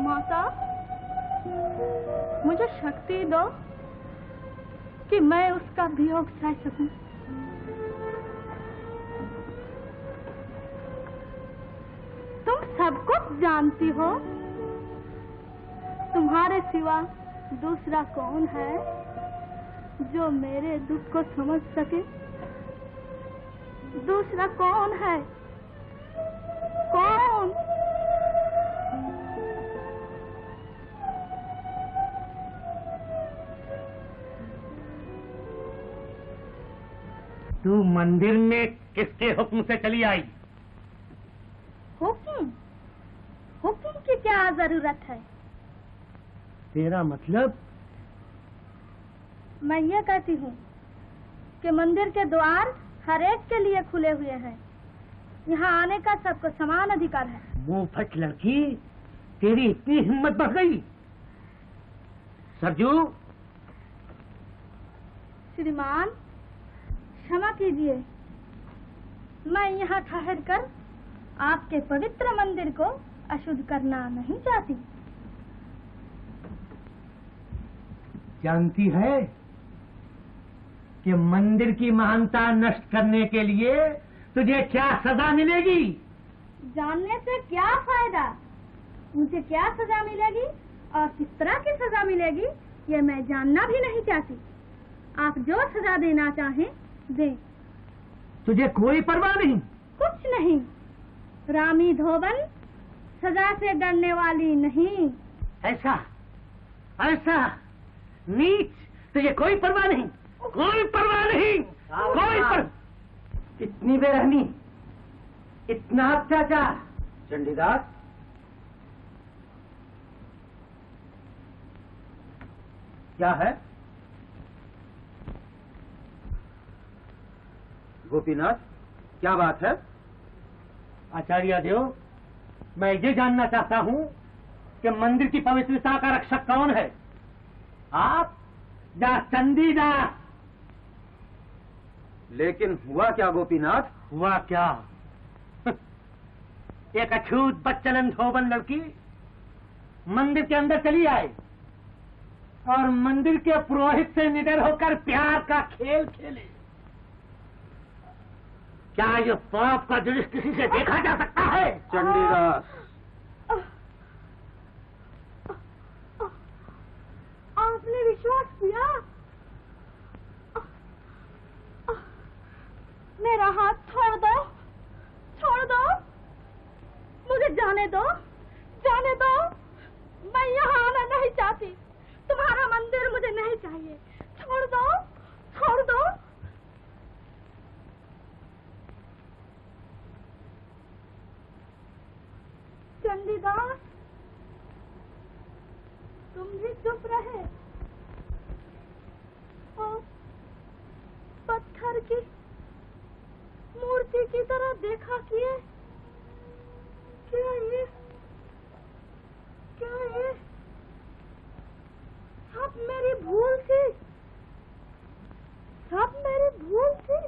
माता, मुझे शक्ति दो कि मैं उसका वियोग सह सकूं। तुम सब कुछ जानती हो। तुम्हारे सिवा दूसरा कौन है जो मेरे दुख को समझ सके? दूसरा कौन है? कौन? तू मंदिर में किसके हुक्म से चली आई? हुक्म? हुक्म की क्या जरूरत है? तेरा मतलब? मैं ये कहती हूँ कि मंदिर के द्वार हर एक के लिए खुले हुए हैं। यहाँ आने का सबको समान अधिकार है। मुंहफट लड़की, तेरी इतनी हिम्मत बढ़ गई? सरजू। श्रीमान, क्षमा कीजिए। मैं यहाँ ठहर कर आपके पवित्र मंदिर को अशुद्ध करना नहीं चाहती। जानती है कि मंदिर की महानता नष्ट करने के लिए तुझे क्या सजा मिलेगी? जानने से क्या फायदा? मुझे क्या सजा मिलेगी और किस तरह की सजा मिलेगी ये मैं जानना भी नहीं चाहती। आप जो सजा देना चाहें दें। तुझे कोई परवाह नहीं? कुछ नहीं। रामी धोबन सजा से डरने वाली नहीं। ऐसा नीच, तुझे कोई परवाह नहीं? कोई परवाह नहीं? इतनी बेरहमी, इतना अत्याचार। चंडीदास, क्या है? गोपीनाथ, क्या बात है? आचार्य देव, मैं ये जानना चाहता हूँ कि मंदिर की पवित्रता का रक्षक कौन है, आप या चंडीदास? लेकिन हुआ क्या गोपीनाथ? हुआ क्या? एक अछूत बच्चन धोबन लड़की मंदिर के अंदर चली आई और मंदिर के पुरोहित से निडर होकर प्यार का खेल खेले। क्या ये पाप का दृश्य किसी से देखा जा सकता है? चंडीदास, आपने विश्वास किया? मेरा हाथ छोड़ दो, छोड़ दो, मुझे जाने दो, जाने दो। मैं यहाँ आना नहीं चाहती। तुम्हारा मंदिर मुझे नहीं चाहिए। छोड़ दो, छोड़ दो। चंडीदास, तुम भी चुप रहे। और पत्थर की मूर्ति की तरह देखा किए। क्या ये सब मेरी भूल थी? सब मेरी भूल थी?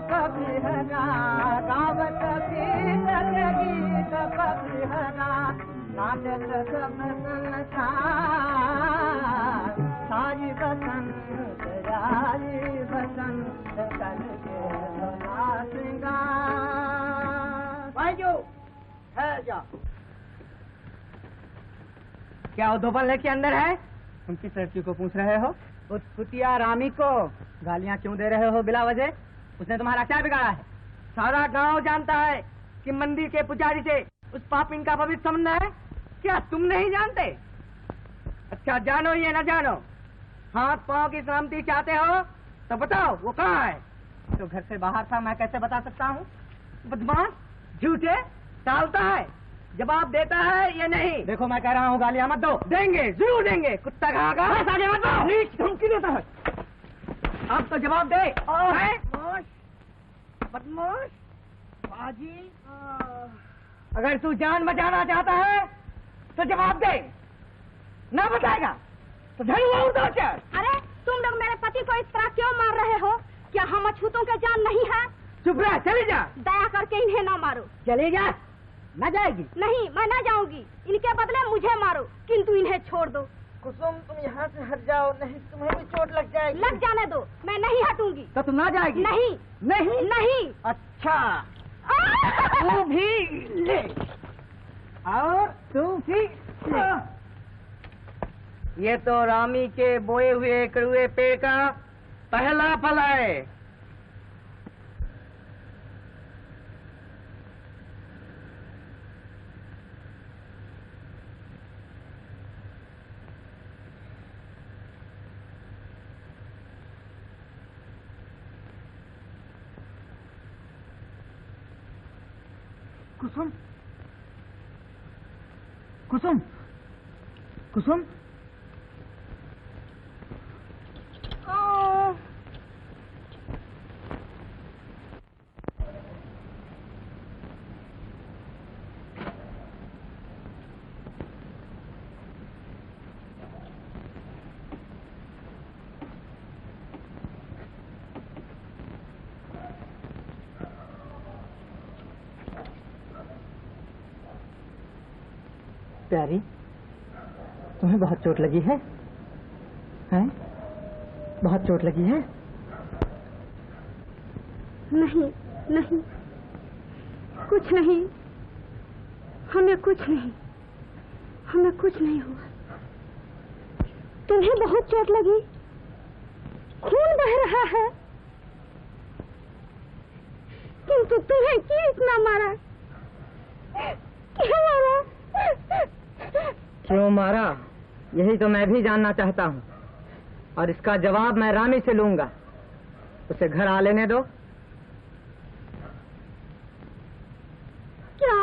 कपिहरा गावत गीत गीत कपिहरा नाचत सब संसार सारी बसंत राई बसंत कल के बना श्रृंगार। भाइयों ठहर जा। क्या वो दोपहर लेके अंदर है? तुम किस लड़की को पूछ रहे हो? उस कुतिया रामी को गालियां क्यों दे रहे हो बिला वजह? उसने तुम्हारा क्या बिगाड़ा है? सारा गांव जानता है कि मंदिर के पुजारी से उस पापिन का पवित्र संबंध है। क्या तुम नहीं जानते? अच्छा जानो ये न जानो, हाथ पांव की सलामती चाहते हो तो बताओ वो कहाँ है? तो घर से बाहर था, मैं कैसे बता सकता हूँ? बदमाश, झूठे, टालता है, जवाब देता है या नहीं? देखो मैं कह रहा हूँ गालियां मत दो। देंगे, जरूर देंगे। कुत्ता कहागा? आगे मत दो। धमकी देता है। अब तो जवाब दे। बदमाश, बाजी, अगर तू जान बचाना चाहता है तो जवाब दे। ना बताएगा तो झड़ुआ उधर चल। अरे तुम लोग मेरे पति को इस तरह क्यों मार रहे हो? क्या हम अछूतों के जान नहीं है? चुप रह, चली जा। दया करके इन्हें ना मारो। चली जा। न जाएगी? नहीं, मैं न जाऊंगी। इनके बदले मुझे मारो, किंतु इन्हें छोड़ दो। कुसुम तुम यहाँ से हट जाओ, नहीं तुम्हें भी चोट लग जाएगी। लग जाने दो, मैं नहीं हटूंगी। तो तुम ना जाएगी? नहीं नहीं नहीं। अच्छा तू भी ले और तू भी ले। ये तो रामी के बोए हुए कड़ुए पेड़ का पहला फल है। कुसुम, कुसुम, कुसुम, प्यारी, तुम्हें बहुत चोट लगी है? हैं? बहुत चोट लगी है? नहीं नहीं, कुछ नहीं, हमें कुछ नहीं, हमें कुछ नहीं हुआ। तुम्हें बहुत चोट लगी, खून बह रहा है, किंतु तुम्हें क्यों इतना मारा? क्यों मारा? क्यों मारा, यही तो मैं भी जानना चाहता हूँ, और इसका जवाब मैं रामी से लूंगा। उसे घर आ लेने दो। क्या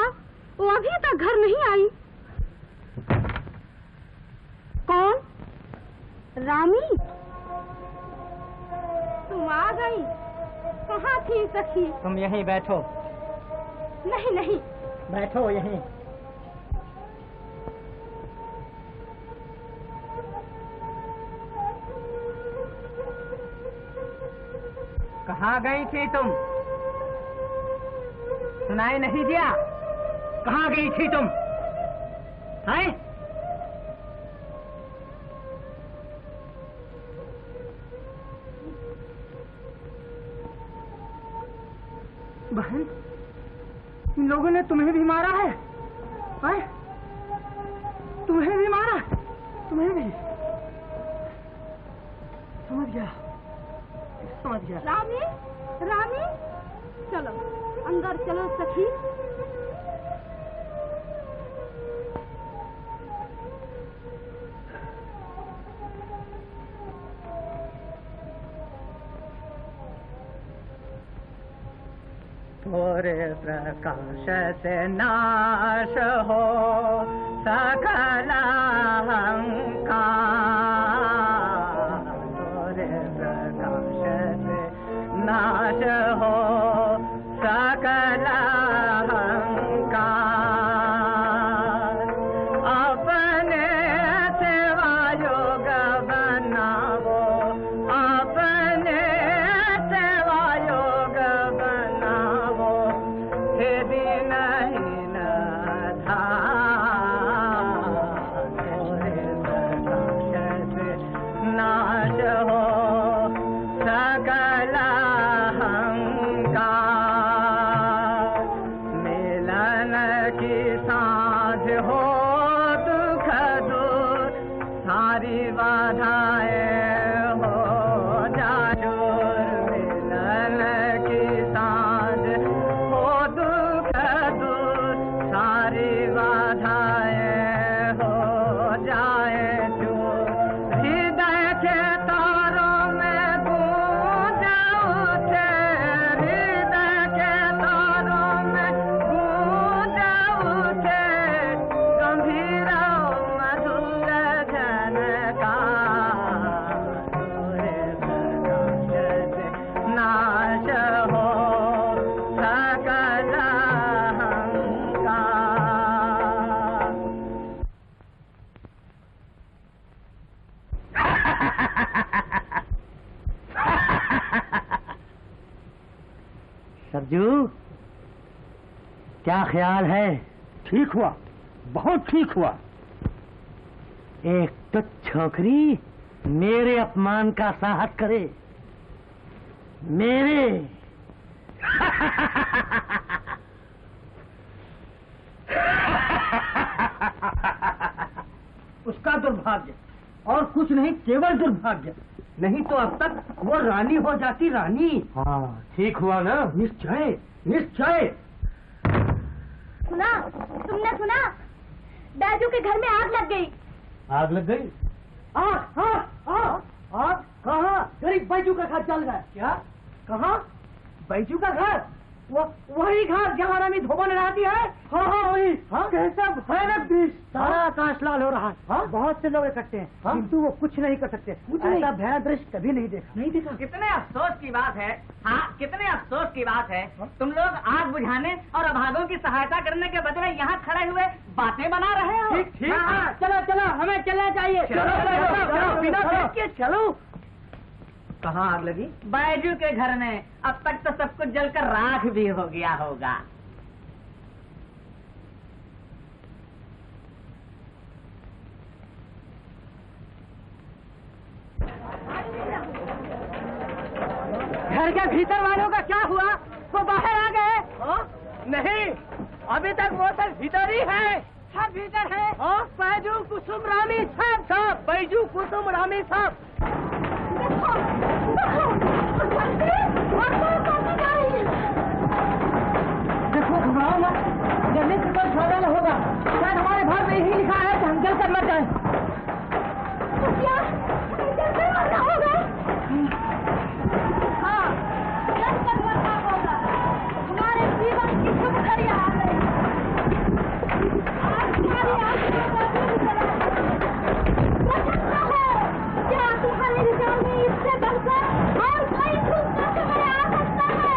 वो अभी तक घर नहीं आई? कौन? रामी? तुम आ गई? कहाँ थी सखी? तुम यहीं बैठो। नहीं नहीं, बैठो यहीं। कहाँ गई थी तुम? सुनाई नहीं दिया? कहाँ गई थी तुम? हैं? बहन, इन लोगों ने तुम्हें भी मारा है? हैं? तुम्हें भी मारा? तुम्हें भी? समझ गया, समझ गया। रामी, रामी, चलो अंदर चलो सखी। थोरे प्रकाश से नाश हो सकल अहंकार, थोरे प्रकाश से नाश हो सकल अहंकार, अपने सेवा योग बनावो, अपने सेवा योग सरजू, क्या ख्याल है? ठीक हुआ, बहुत ठीक हुआ। एक तुच्छ छोकरी मेरे अपमान का साहस करे, मेरे उसका दुर्भाग्य और कुछ नहीं, केवल दुर्भाग्य। नहीं तो अब तक वो रानी हो जाती, रानी। हाँ, ठीक हुआ ना? निश्चय, निश्चय। सुना, तुमने सुना? बैजू के घर में आग लग गई। आग लग गई? आग, आग, आग, आग कहाँ? गरीब बैजू का घर जल गया। क्या? कहाँ? बैजू का घर? वही घर जहाँ रानी धोबन रहती है। हाँ हाँ वही। हाँ? कैसा भयानक दृश्य, सारा आकाश लाल हो रहा है। हाँ? बहुत से लोग इकट्ठे हैं, किंतु वो कुछ नहीं कर सकते। ऐसा भयानक दृश्य कभी नहीं देखा। नहीं देखा। कितने अफसोस की बात है। हाँ, कितने अफसोस की बात है। तुम लोग आग बुझाने और अभागों की सहायता करने के बदले यहाँ खड़े हुए बातें बना रहे हो। ठीक ठीक। चलो चलो, हमें चलना चाहिए। चलो बिना देख के चलो। कहाँ आग लगी? बैजू के घर में। अब तक तो सब कुछ जलकर राख भी हो गया होगा। घर के भीतर वालों का क्या हुआ? वो बाहर आ गए? नहीं, अभी तक वो सब भीतर ही है। सब भीतर है? बैजू कुसुम रामी सब। सब बैजू कुसुम रामी सब। देखो घबराओ मत, जल्दी से कोई झगड़ा होगा। शायद हमारे घर में यही लिखा है कि हम जल कर मर जाए। क्या जल कर मरना होगा? हाँ, जल कर मरना होगा। हमारे जीवन की शुभ घड़ी आ गई। आज हमारी आत्मा को भी जला क्या तुम्हारे हृदय में इससे बढ़कर और कोई सुंदर समय आ सकता है?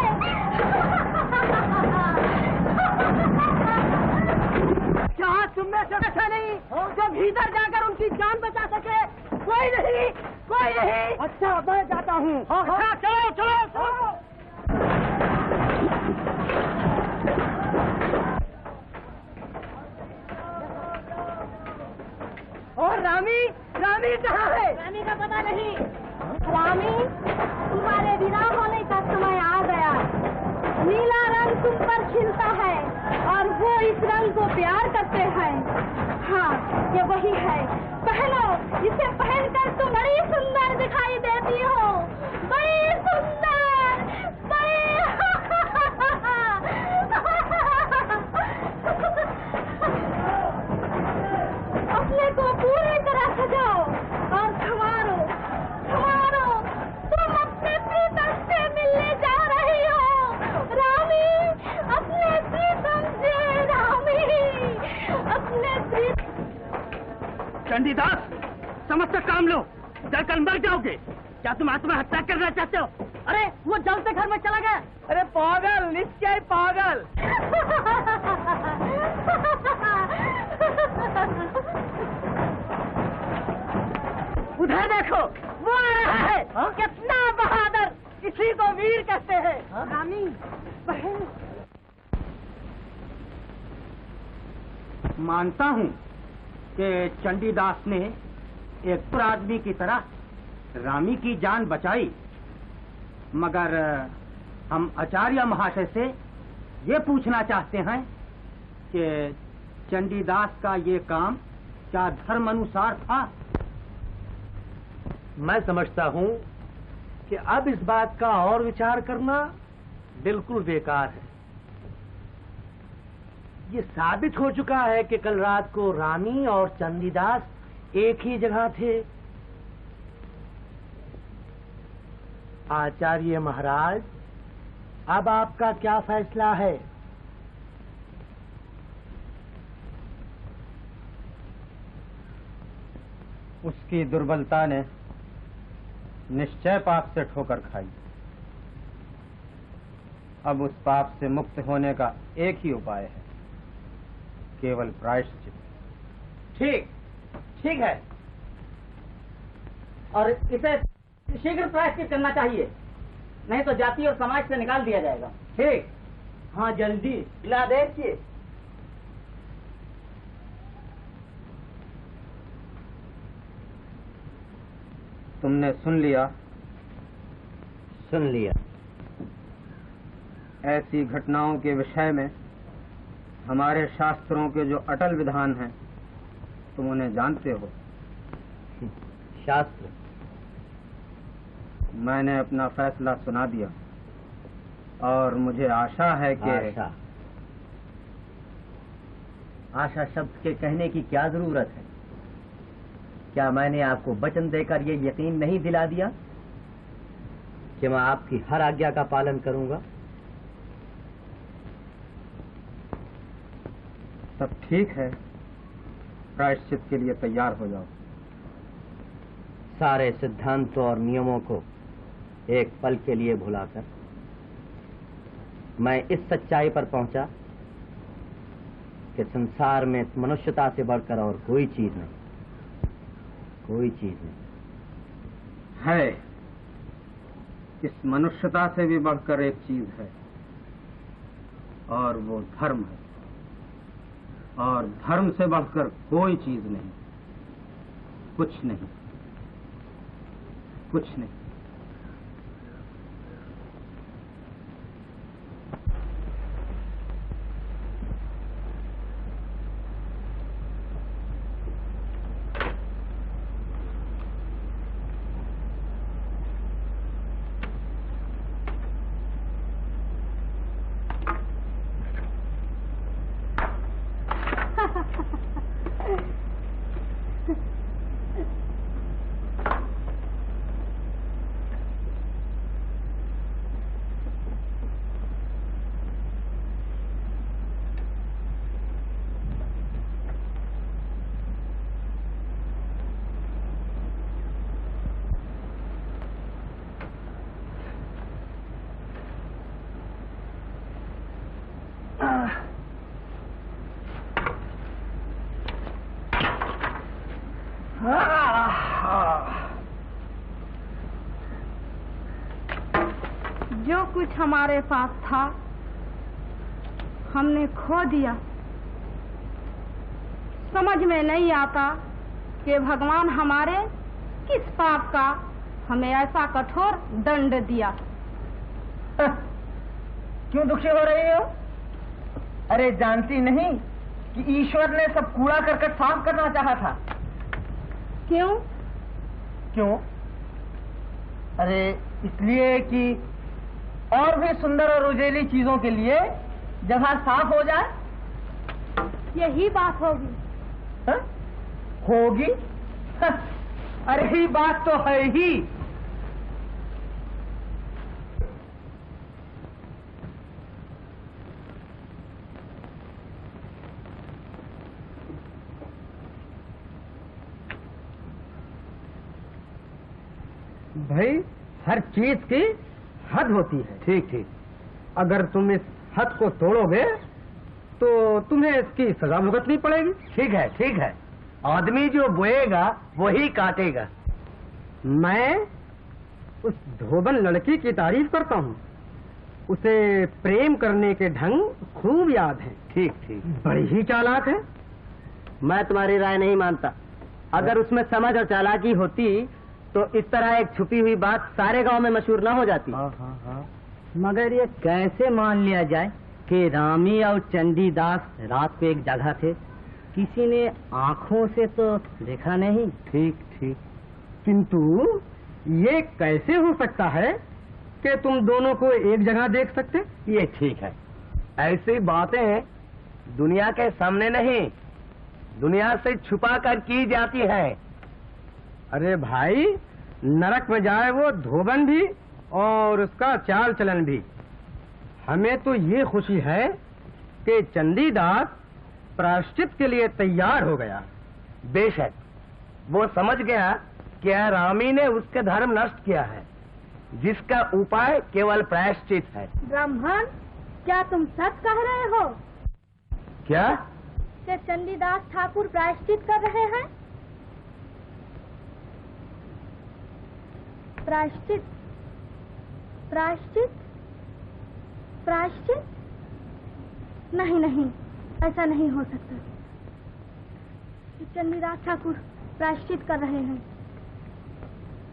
क्या तुम में से ऐसा नहीं जो भीतर जाकर उनकी जान बचा सके? कोई नहीं, कोई नहीं। अच्छा, मैं जाता हूँ। अच्छा, चलो चलो चलो। और रामी, रामी कहाँ है? रानी का पता नहीं। रामी, तुम्हारे विदा होने का समय आ गया। नीला रंग तुम पर खिलता है और वो इस रंग को प्यार करते हैं। हाँ, ये वही है। पहनो, इसे पहनकर तुम बड़ी सुंदर दिखाई देती हो। बड़ी सुंदर, बड़ी अपने को पूरी तरह सजाओ और संवारो, संवारो। तुम अपने प्रीतम से मिलने जा रही हो। रामी, अपने प्रीतम से। रामी, अपने चंडीदास, समझ कर काम लो, जलकर मर जाओगे। क्या तुम आत्महत्या करना चाहते हो? अरे वो जलते घर में चला गया। अरे पागल, निश्चय पागल। उधर देखो, वो आ रहा है। कितना बहादुर, इसी को वीर कहते हैं। रानी बहन, मानता हूँ कि चंडीदास ने एक आदमी की तरह रामी की जान बचाई, मगर हम आचार्य महाशय से ये पूछना चाहते हैं कि चंडीदास का ये काम क्या धर्म अनुसार था? मैं समझता हूँ कि अब इस बात का और विचार करना बिल्कुल बेकार है। ये साबित हो चुका है कि कल रात को रानी और चंडीदास एक ही जगह थे। आचार्य महाराज, अब आपका क्या फैसला है? उसकी दुर्बलता ने निश्चय पाप से ठोकर खाई। अब उस पाप से मुक्त होने का एक ही उपाय है, केवल प्रायश्चित। ठीक, ठीक है। और इसे शीघ्र प्रायश्चित करना चाहिए। नहीं तो जाति और समाज से निकाल दिया जाएगा। ठीक, हाँ जल्दी ला देखिए। तुमने सुन लिया? सुन लिया। ऐसी घटनाओं के विषय में हमारे शास्त्रों के जो अटल विधान हैं, तुम उन्हें जानते हो? शास्त्र? मैंने अपना फैसला सुना दिया और मुझे आशा है कि आशा शब्द के कहने की क्या जरूरत है? क्या मैंने आपको वचन देकर ये यकीन नहीं दिला दिया कि मैं आपकी हर आज्ञा का पालन करूंगा? सब ठीक है, प्रायश्चित के लिए तैयार हो जाओ। सारे सिद्धांतों और नियमों को एक पल के लिए भुलाकर मैं इस सच्चाई पर पहुंचा कि संसार में मनुष्यता से बढ़कर और कोई चीज नहीं, कोई चीज नहीं है। इस मनुष्यता से भी बढ़कर एक चीज है और वो धर्म है, और धर्म से बढ़कर कोई चीज नहीं, कुछ नहीं, कुछ नहीं। जो कुछ हमारे पास था हमने खो दिया। समझ में नहीं आता कि भगवान हमारे किस पाप का हमें ऐसा कठोर दंड दिया। क्यों दुखी हो रही हो? अरे जानती नहीं कि ईश्वर ने सब कूड़ा करकट साफ करना चाहा था। क्यों? क्यों? अरे इसलिए कि और भी सुंदर और उजेली चीजों के लिए जगह साफ हो जाए। यही बात होगी। हा? होगी? अरे ही बात तो है ही। भाई हर चीज की हद होती है। ठीक ठीक। अगर तुम इस हद को तोड़ोगे तो तुम्हें इसकी सजा भुगतनी पड़ेगी। ठीक है, ठीक है। आदमी जो बोएगा वही काटेगा। मैं उस धोबन लड़की की तारीफ करता हूँ। उसे प्रेम करने के ढंग खूब याद है। ठीक ठीक। बड़ी ही चालाक है। मैं तुम्हारी राय नहीं मानता। अगर उसमें समझ और चालाकी होती तो इस तरह एक छुपी हुई बात सारे गांव में मशहूर ना हो जाती। मगर ये कैसे मान लिया जाए कि रामी और चंडीदास रात को एक जगह थे? किसी ने आंखों से तो देखा नहीं। ठीक ठीक। किंतु ये कैसे हो सकता है कि तुम दोनों को एक जगह देख सकते? ये ठीक है। ऐसी बातें दुनिया के सामने नहीं, दुनिया से छुपा कर की जाती हैं। अरे भाई, नरक में जाए वो धोबन भी और उसका चाल चलन भी। हमें तो ये खुशी है कि चंडीदास प्रायश्चित के लिए तैयार हो गया। बेशक वो समझ गया कि रामी ने उसके धर्म नष्ट किया है, जिसका उपाय केवल प्रायश्चित है। ब्राह्मण, क्या तुम सच कह रहे हो क्या? कि चंडीदास ठाकुर प्रायश्चित कर रहे हैं? प्रायश्चित प्रायश्चित? प्रायश्चित? नहीं नहीं, ऐसा नहीं हो सकता। चंडीदास ठाकुर प्रायश्चित कर रहे हैं।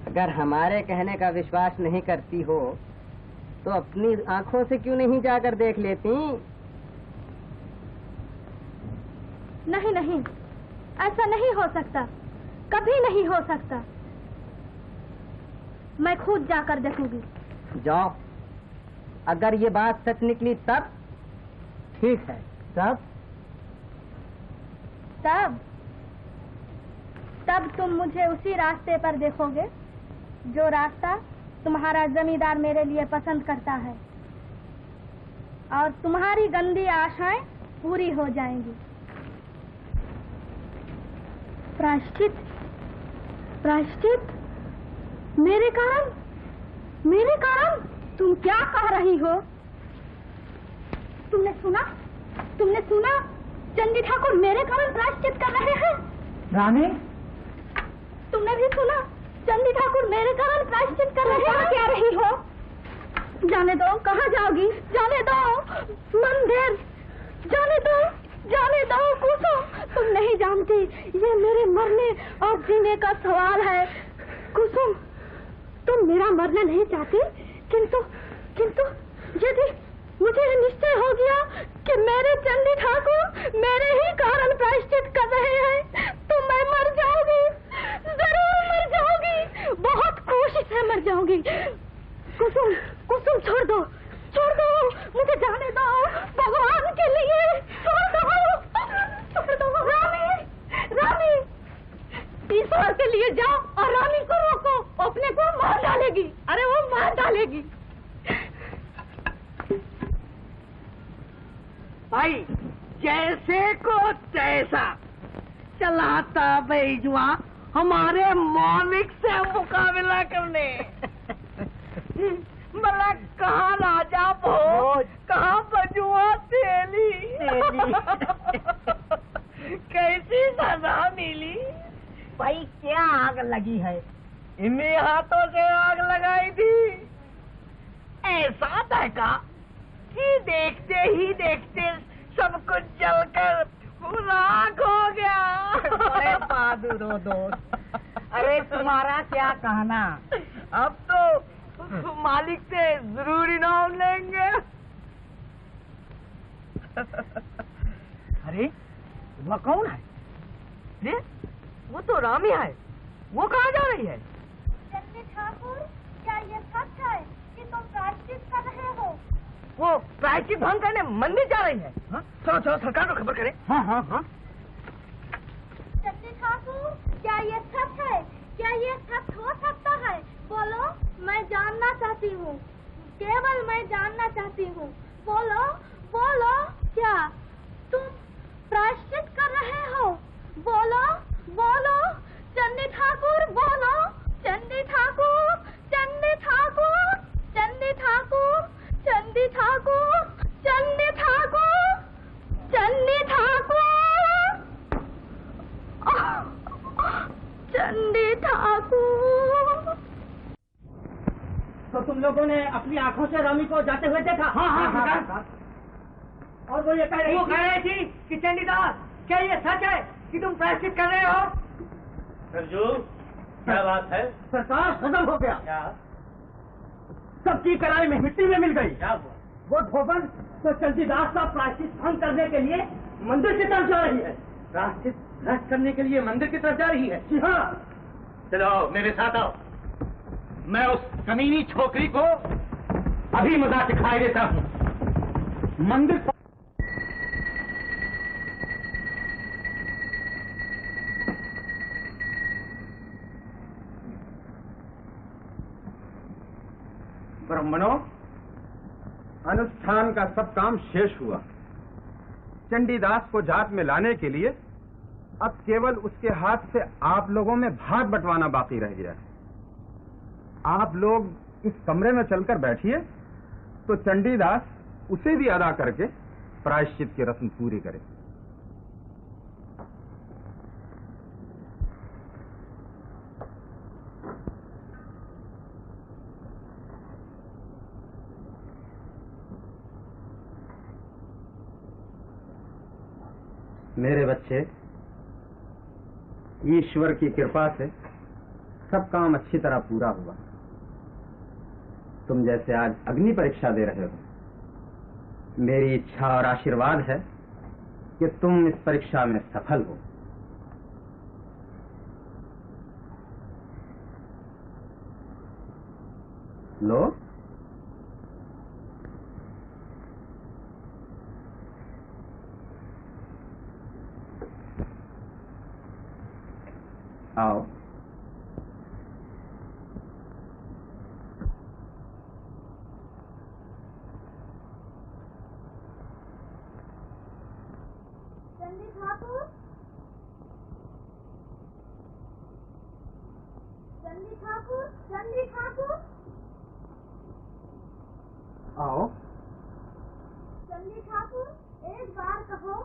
अगर हमारे कहने का विश्वास नहीं करती हो तो अपनी आंखों से क्यों नहीं जाकर देख लेती? नहीं नहीं, ऐसा नहीं हो सकता, कभी नहीं हो सकता। मैं खुद जाकर देखूंगी। जाओ, अगर ये बात सच निकली तब ठीक है। तब तब तब तुम मुझे उसी रास्ते पर देखोगे जो रास्ता तुम्हारा जमींदार मेरे लिए पसंद करता है, और तुम्हारी गंदी आशाएं पूरी हो जाएंगी। प्रायश्चित? प्रायश्चित? मेरे कारण? मेरे कारण? तुम क्या कह रही हो? तुमने सुना? तुमने सुना? चंडी ठाकुर मेरे कारण प्रायश्चित कर रहे हैं। रानी, तुमने भी सुना? चंडी ठाकुर मेरे कारण प्रायश्चित कर रहे हैं। क्या रही हो? जाने दो। कहाँ जाओगी? जाने दो। मंदिर। जाने दो, जाने दो। कुसुम, तुम नहीं जानती, ये मेरे मरने और जीने का सवाल है। कुसुम, तुम मेरा मरना नहीं चाहती, किंतु यदि मुझे निश्चय हो गया कि मेरे चंडी ठाकुर मेरे ही कारण प्रायश्चित कर रहे हैं, तो मैं मर जाऊंगी, जरूर मर जाऊंगी, बहुत कोशिश है मर जाऊंगी। कुसुम, कुसुम छोड़ दो, छोड़ दो, मुझे जाने दो, भगवान के लिए छोड़ दो, छोड़ दो। रानी, रानी, ईश्वर के लिए जाओ और रानी को रोको, अपने को मार डालेगी। अरे वो मार डालेगी। भाई जैसे को तैसा चलाता बेजुआ हमारे मौलिक से मुकाबला करने। भला कहाँ राजा भोज, कहाँ बजुआ तेली। कैसी सजा मिली? भाई क्या आग लगी है? इन्हीं हाथों से आग लगाई थी। ऐसा दहका कि देखते ही देखते सब कुछ जलकर राख हो गया। अरे बहादुर हो दोस्त। अरे तुम्हारा क्या कहना? अब तो मालिक से जरूर इनाम लेंगे। अरे वह कौन है? अरे वो तो रामी है। वो कहाँ जा रही है? चंडी ठाकुर, क्या ये सच है कि तुम प्रायश्चित कर रहे हो? वो प्रायश्चित भंग करने मंदिर जा रही है। चलो चलो सरकार को खबर करें। हाँ हाँ हाँ। चंडी ठाकुर, क्या ये सच है? क्या ये सच हो सकता है? बोलो, मैं जानना चाहती हूँ, केवल मैं जानना चाहती हूँ। बोलो, बोलो, क्या तुम प्रायश्चित कर रहे हो? बोलो, बोलो, चंडी ठाकुर, बोलो, चंडी ठाकुर, चंडी ठाकुर, चंडी ठाकुर, चंडी ठाकुर, चंडी ठाकुर, चंडी ठाकुर, चंडी ठाकुर। तो तुम लोगों ने अपनी आंखों से रामी को जाते हुए देखा? हाँ हाँ हाँ। और वो ये कह रही थी कि चंडीदास, क्या ये सच है कि तुम प्रायश्चित कर रहे हो? सरजू, क्या बात है? सरकार खत्म हो गया। क्या सबकी कड़ाई में मिट्टी में मिल गई। क्या हुआ? वो धोबन तो चंडीदास का प्रायश्चित भंग करने के लिए मंदिर की तरफ जा रही है। प्रायश्चित भ्रष्ट करने के लिए मंदिर की तरफ जा रही है? जी हाँ। चलो मेरे साथ आओ, मैं उस कमीनी छोकरी को अभी मजा सिखाई देता हूँ। मंदिर ब्राह्मणों, अनुष्ठान का सब काम शेष हुआ। चंडीदास को जात में लाने के लिए अब केवल उसके हाथ से आप लोगों में भाग बंटवाना बाकी रह गया है। आप लोग इस कमरे में चलकर बैठिए तो चंडीदास उसे भी अदा करके प्रायश्चित की रस्म पूरी करे। मेरे बच्चे, ईश्वर की कृपा से सब काम अच्छी तरह पूरा हुआ। तुम जैसे आज अग्नि परीक्षा दे रहे हो, मेरी इच्छा और आशीर्वाद है कि तुम इस परीक्षा में सफल हो। लो, आओ। चंडी ठाकुर, चंडी ठाकुर, चंडी ठाकुर, आओ। चंडी ठाकुर, एक बार कहो।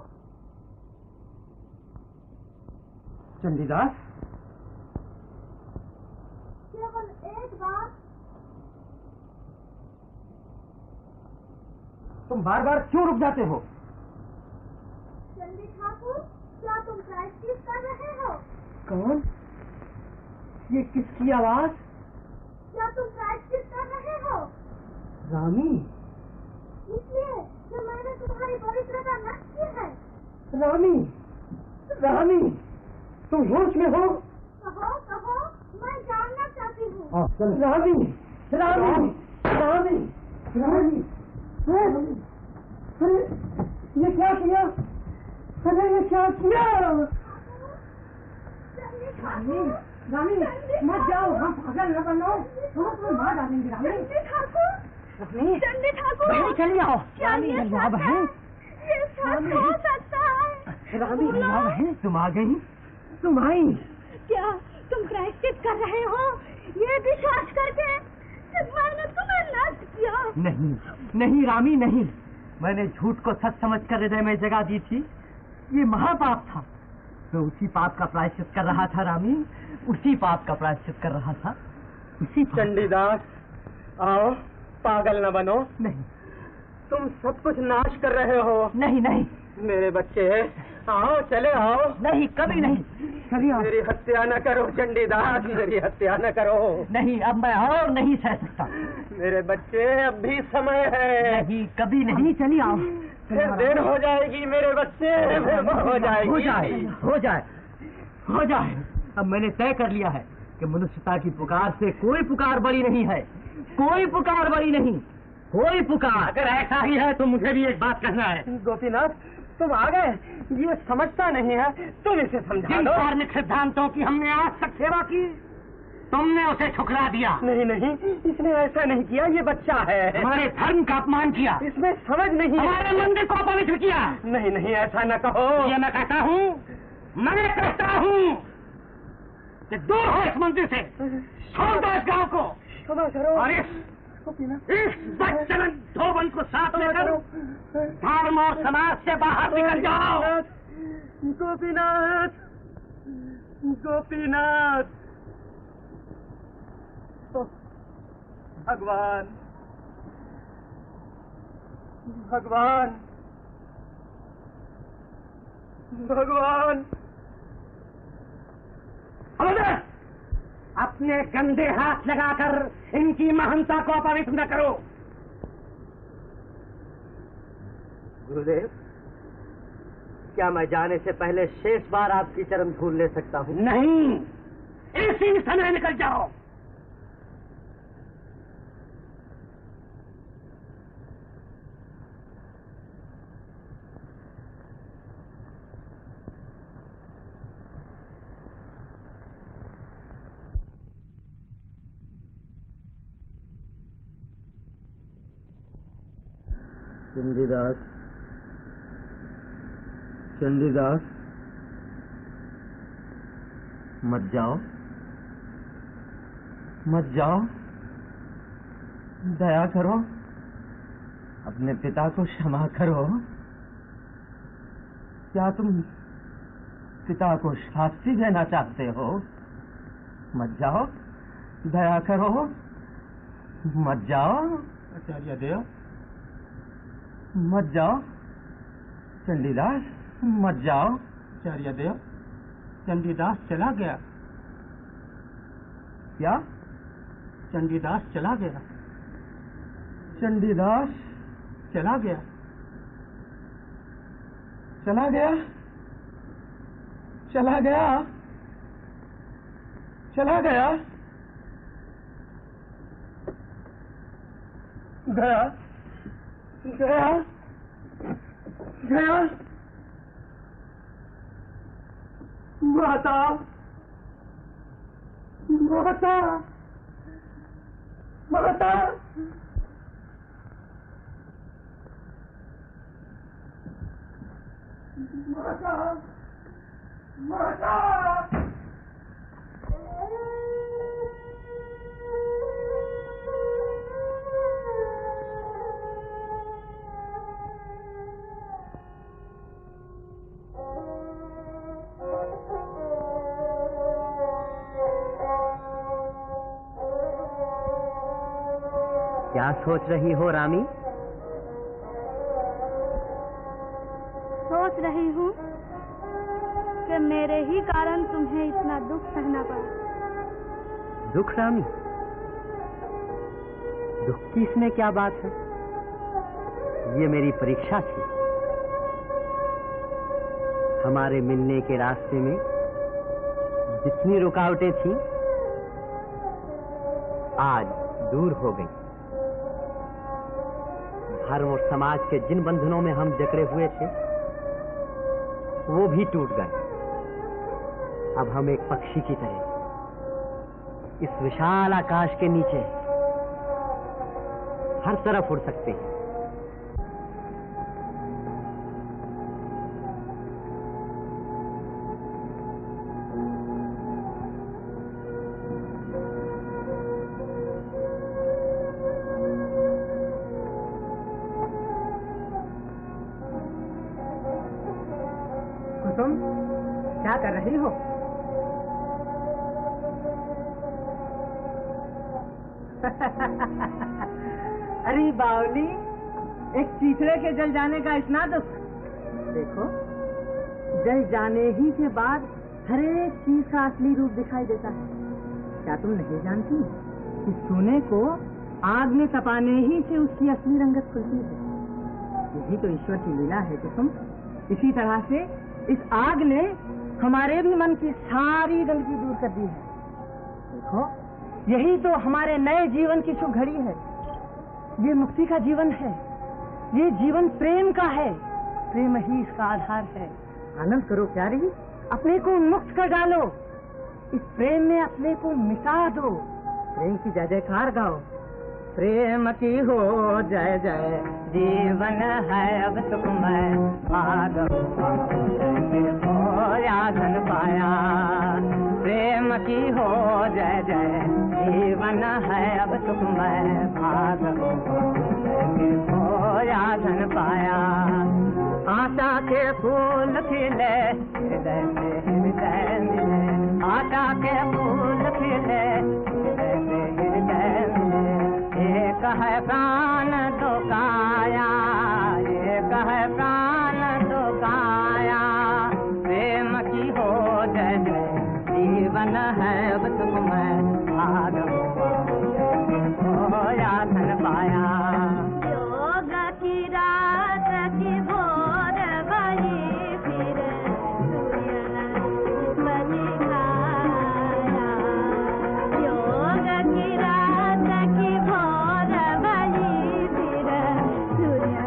चंडीदास, केवल एक बार। तुम बार बार क्यों रुक जाते हो? चंडी ठाकुर, क्या तुम प्रायश्चित कर रहे हो? कौन? ये किसकी आवाज? क्या तुम प्रायश्चित कर रहे हो? रामी। इसलिए कि मैंने तुम्हारी पवित्रता नष्ट की है। रामी, रामी, तुम होश में हो? कहो कहो, मैं जानना चाहती हूँ। रामी, रामी, रामी, रामी, अरे ये क्या किया? अरे ये क्या किया? रामी, रामी, मत जाओ, हम पागल न बनो, हम तुम्हें मार डालेंगे। रामी, चंडी ठाकुर, रामी, चंडी ठाकुर, बहन चली आओ। क्या रामी, ये चली आओ बहन। ये सच हो सकता है? रामी, चली आओ बहन, तुम आ गई, तुम आई। क्या तुम प्रायश्चित कर रहे हो? ये विश्वास करके कि मैंने तुम्हें नष्ट किया। नहीं, नहीं रामी, नहीं। मैंने झूठ को सच समझकर हृदय में जगह दी थी। ये महापाप था। मैं उसी पाप का प्रायश्चित कर रहा था रामी, उसी पाप का प्रायश्चित कर रहा था, उसी पाप। चंडीदास, आओ, पागल न बनो। नहीं, तुम सब कुछ नाश कर रहे हो। नहीं, नहीं, मेरे बच्चे, आओ, चले आओ। नहीं, कभी नहीं। चलिए आओ। मेरी हत्या न करो चंडीदास, मेरी हत्या न करो। नहीं, अब मैं और नहीं सह सकता। मेरे बच्चे, अब भी समय है। नहीं, कभी नहीं। चलिए आओ। फिर देर हो जाएगी मेरे बच्चे, फिर हो जाएगी। हो जाए, हो जाए, हो जाए। अब मैंने तय कर लिया है कि मनुष्यता की पुकार से कोई पुकार बड़ी नहीं है, कोई पुकार बड़ी नहीं, कोई पुकार। अगर ऐसा ही है तो मुझे भी एक बात कहना है। गोपीनाथ, तुम आ गए। ये समझता नहीं है, तुम इसे समझा जिन दो। धार्मिक सिद्धांतों की हमने आज तक सेवा की, तुमने उसे ठुकरा दिया। नहीं नहीं, इसने ऐसा नहीं किया, ये बच्चा है। हमारे धर्म का अपमान किया, इसमें समझ नहीं है। हमारे मंदिर को अपवित्र किया। नहीं नहीं, ऐसा न कहो। ये मैं कहता हूँ, मैं कहता हूँ कि दूर हो इस मंदिर से, छोड़ दो इस गांव को, क्षमा करो। और इस बच्चन धोबन को साथ लेकर धर्म और समाज से बाहर निकल जाओ। गोपीनाथ, गोपीनाथ, भगवान, भगवान, भगवान। अपने गंदे हाथ लगाकर इनकी महानता को अपवित्र न करो। गुरुदेव, क्या मैं जाने से पहले शेष बार आपकी चरण धूल ले सकता हूँ? नहीं, इसी समय निकल जाओ। चंडीदास, चंडीदास, मत जाओ, मत जाओ, दया करो, अपने पिता को क्षमा करो। क्या तुम पिता को शास्ति देना चाहते हो? मत जाओ, दया करो, मत जाओ। आचार्य देव, मत जाओ। चंडीदास, मत जाओ आचार्यदेव, चंडीदास चला गया। क्या? चंडीदास चला गया। चंडीदास चला गया। चला गया। चला गया। चला गया। गया। गया। गया। माता, माता, माता, माता, माता। क्या सोच रही हो रामी? सोच रही हूँ कि मेरे ही कारण तुम्हें इतना दुख सहना पड़ा। दुख रामी? दुख की इसमें क्या बात है? ये मेरी परीक्षा थी। हमारे मिलने के रास्ते में जितनी रुकावटें थीं, आज दूर हो गई। धर्म और समाज के जिन बंधनों में हम जकड़े हुए थे, वो भी टूट गए। अब हम एक पक्षी की तरह इस विशाल आकाश के नीचे हर तरफ उड़ सकते हैं। तुम क्या कर रही हो? अरे बावली, एक चीथड़े के जल जाने का इतना दुख। देखो, जल जाने ही के बाद हर एक चीज का असली रूप दिखाई देता है। क्या तुम नहीं जानती कि सोने को आग में तपाने ही से उसकी असली रंगत खुलती है? यही तो ईश्वर की लीला है कि तुम इसी तरह से इस आग ने हमारे भी मन की सारी गंदगी दूर कर दी है। देखो, यही तो हमारे नए जीवन की शुभ घड़ी है। ये मुक्ति का जीवन है। ये जीवन प्रेम का है। प्रेम ही इसका आधार है। आनंद करो प्यारी, अपने को मुक्त कर डालो। इस प्रेम में अपने को मिटा दो। प्रेम की जय जयकार गाओ। प्रेम की हो जय जय, जीवन है अब सुखमय, भागव यादन पाया। प्रेम की हो जय जय, जीवन है अब सुखमय, भागव यादन पाया। आशा के फूल खिले हृदय में हृदय मिले, आशा के फूल खिले हृदय में हृदय मिले। एक है प्राण दो काया, एक है प्राण दो काया। प्रेम की हो जय जय, जीवन है अब सुखमय, भागव यादन पाया। योग की रात की भोर बही, फिर योग की रात की भोर बही, फिर सूर्य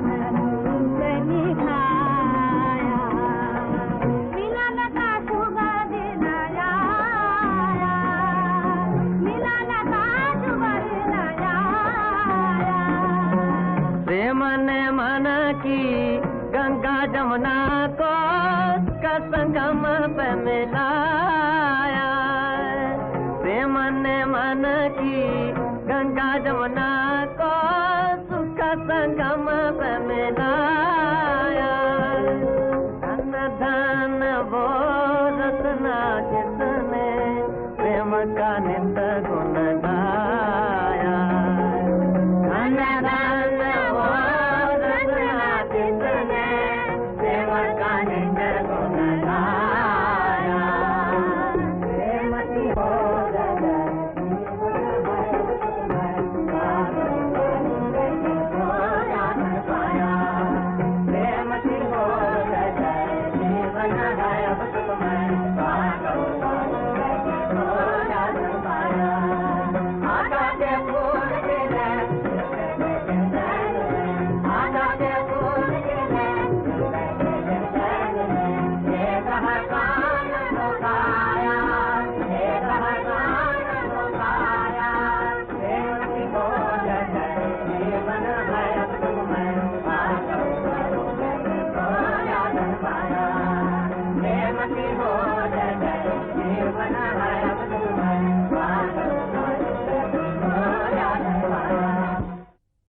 नहीं खाया। मिलन का शुभ दिन आया, मिलन का शुभ दिन आया। प्रेम ने मन की गंगा जमुना को का संगम पे मिलाया। प्रेम ने मन की गंगा जमुना को सुख संग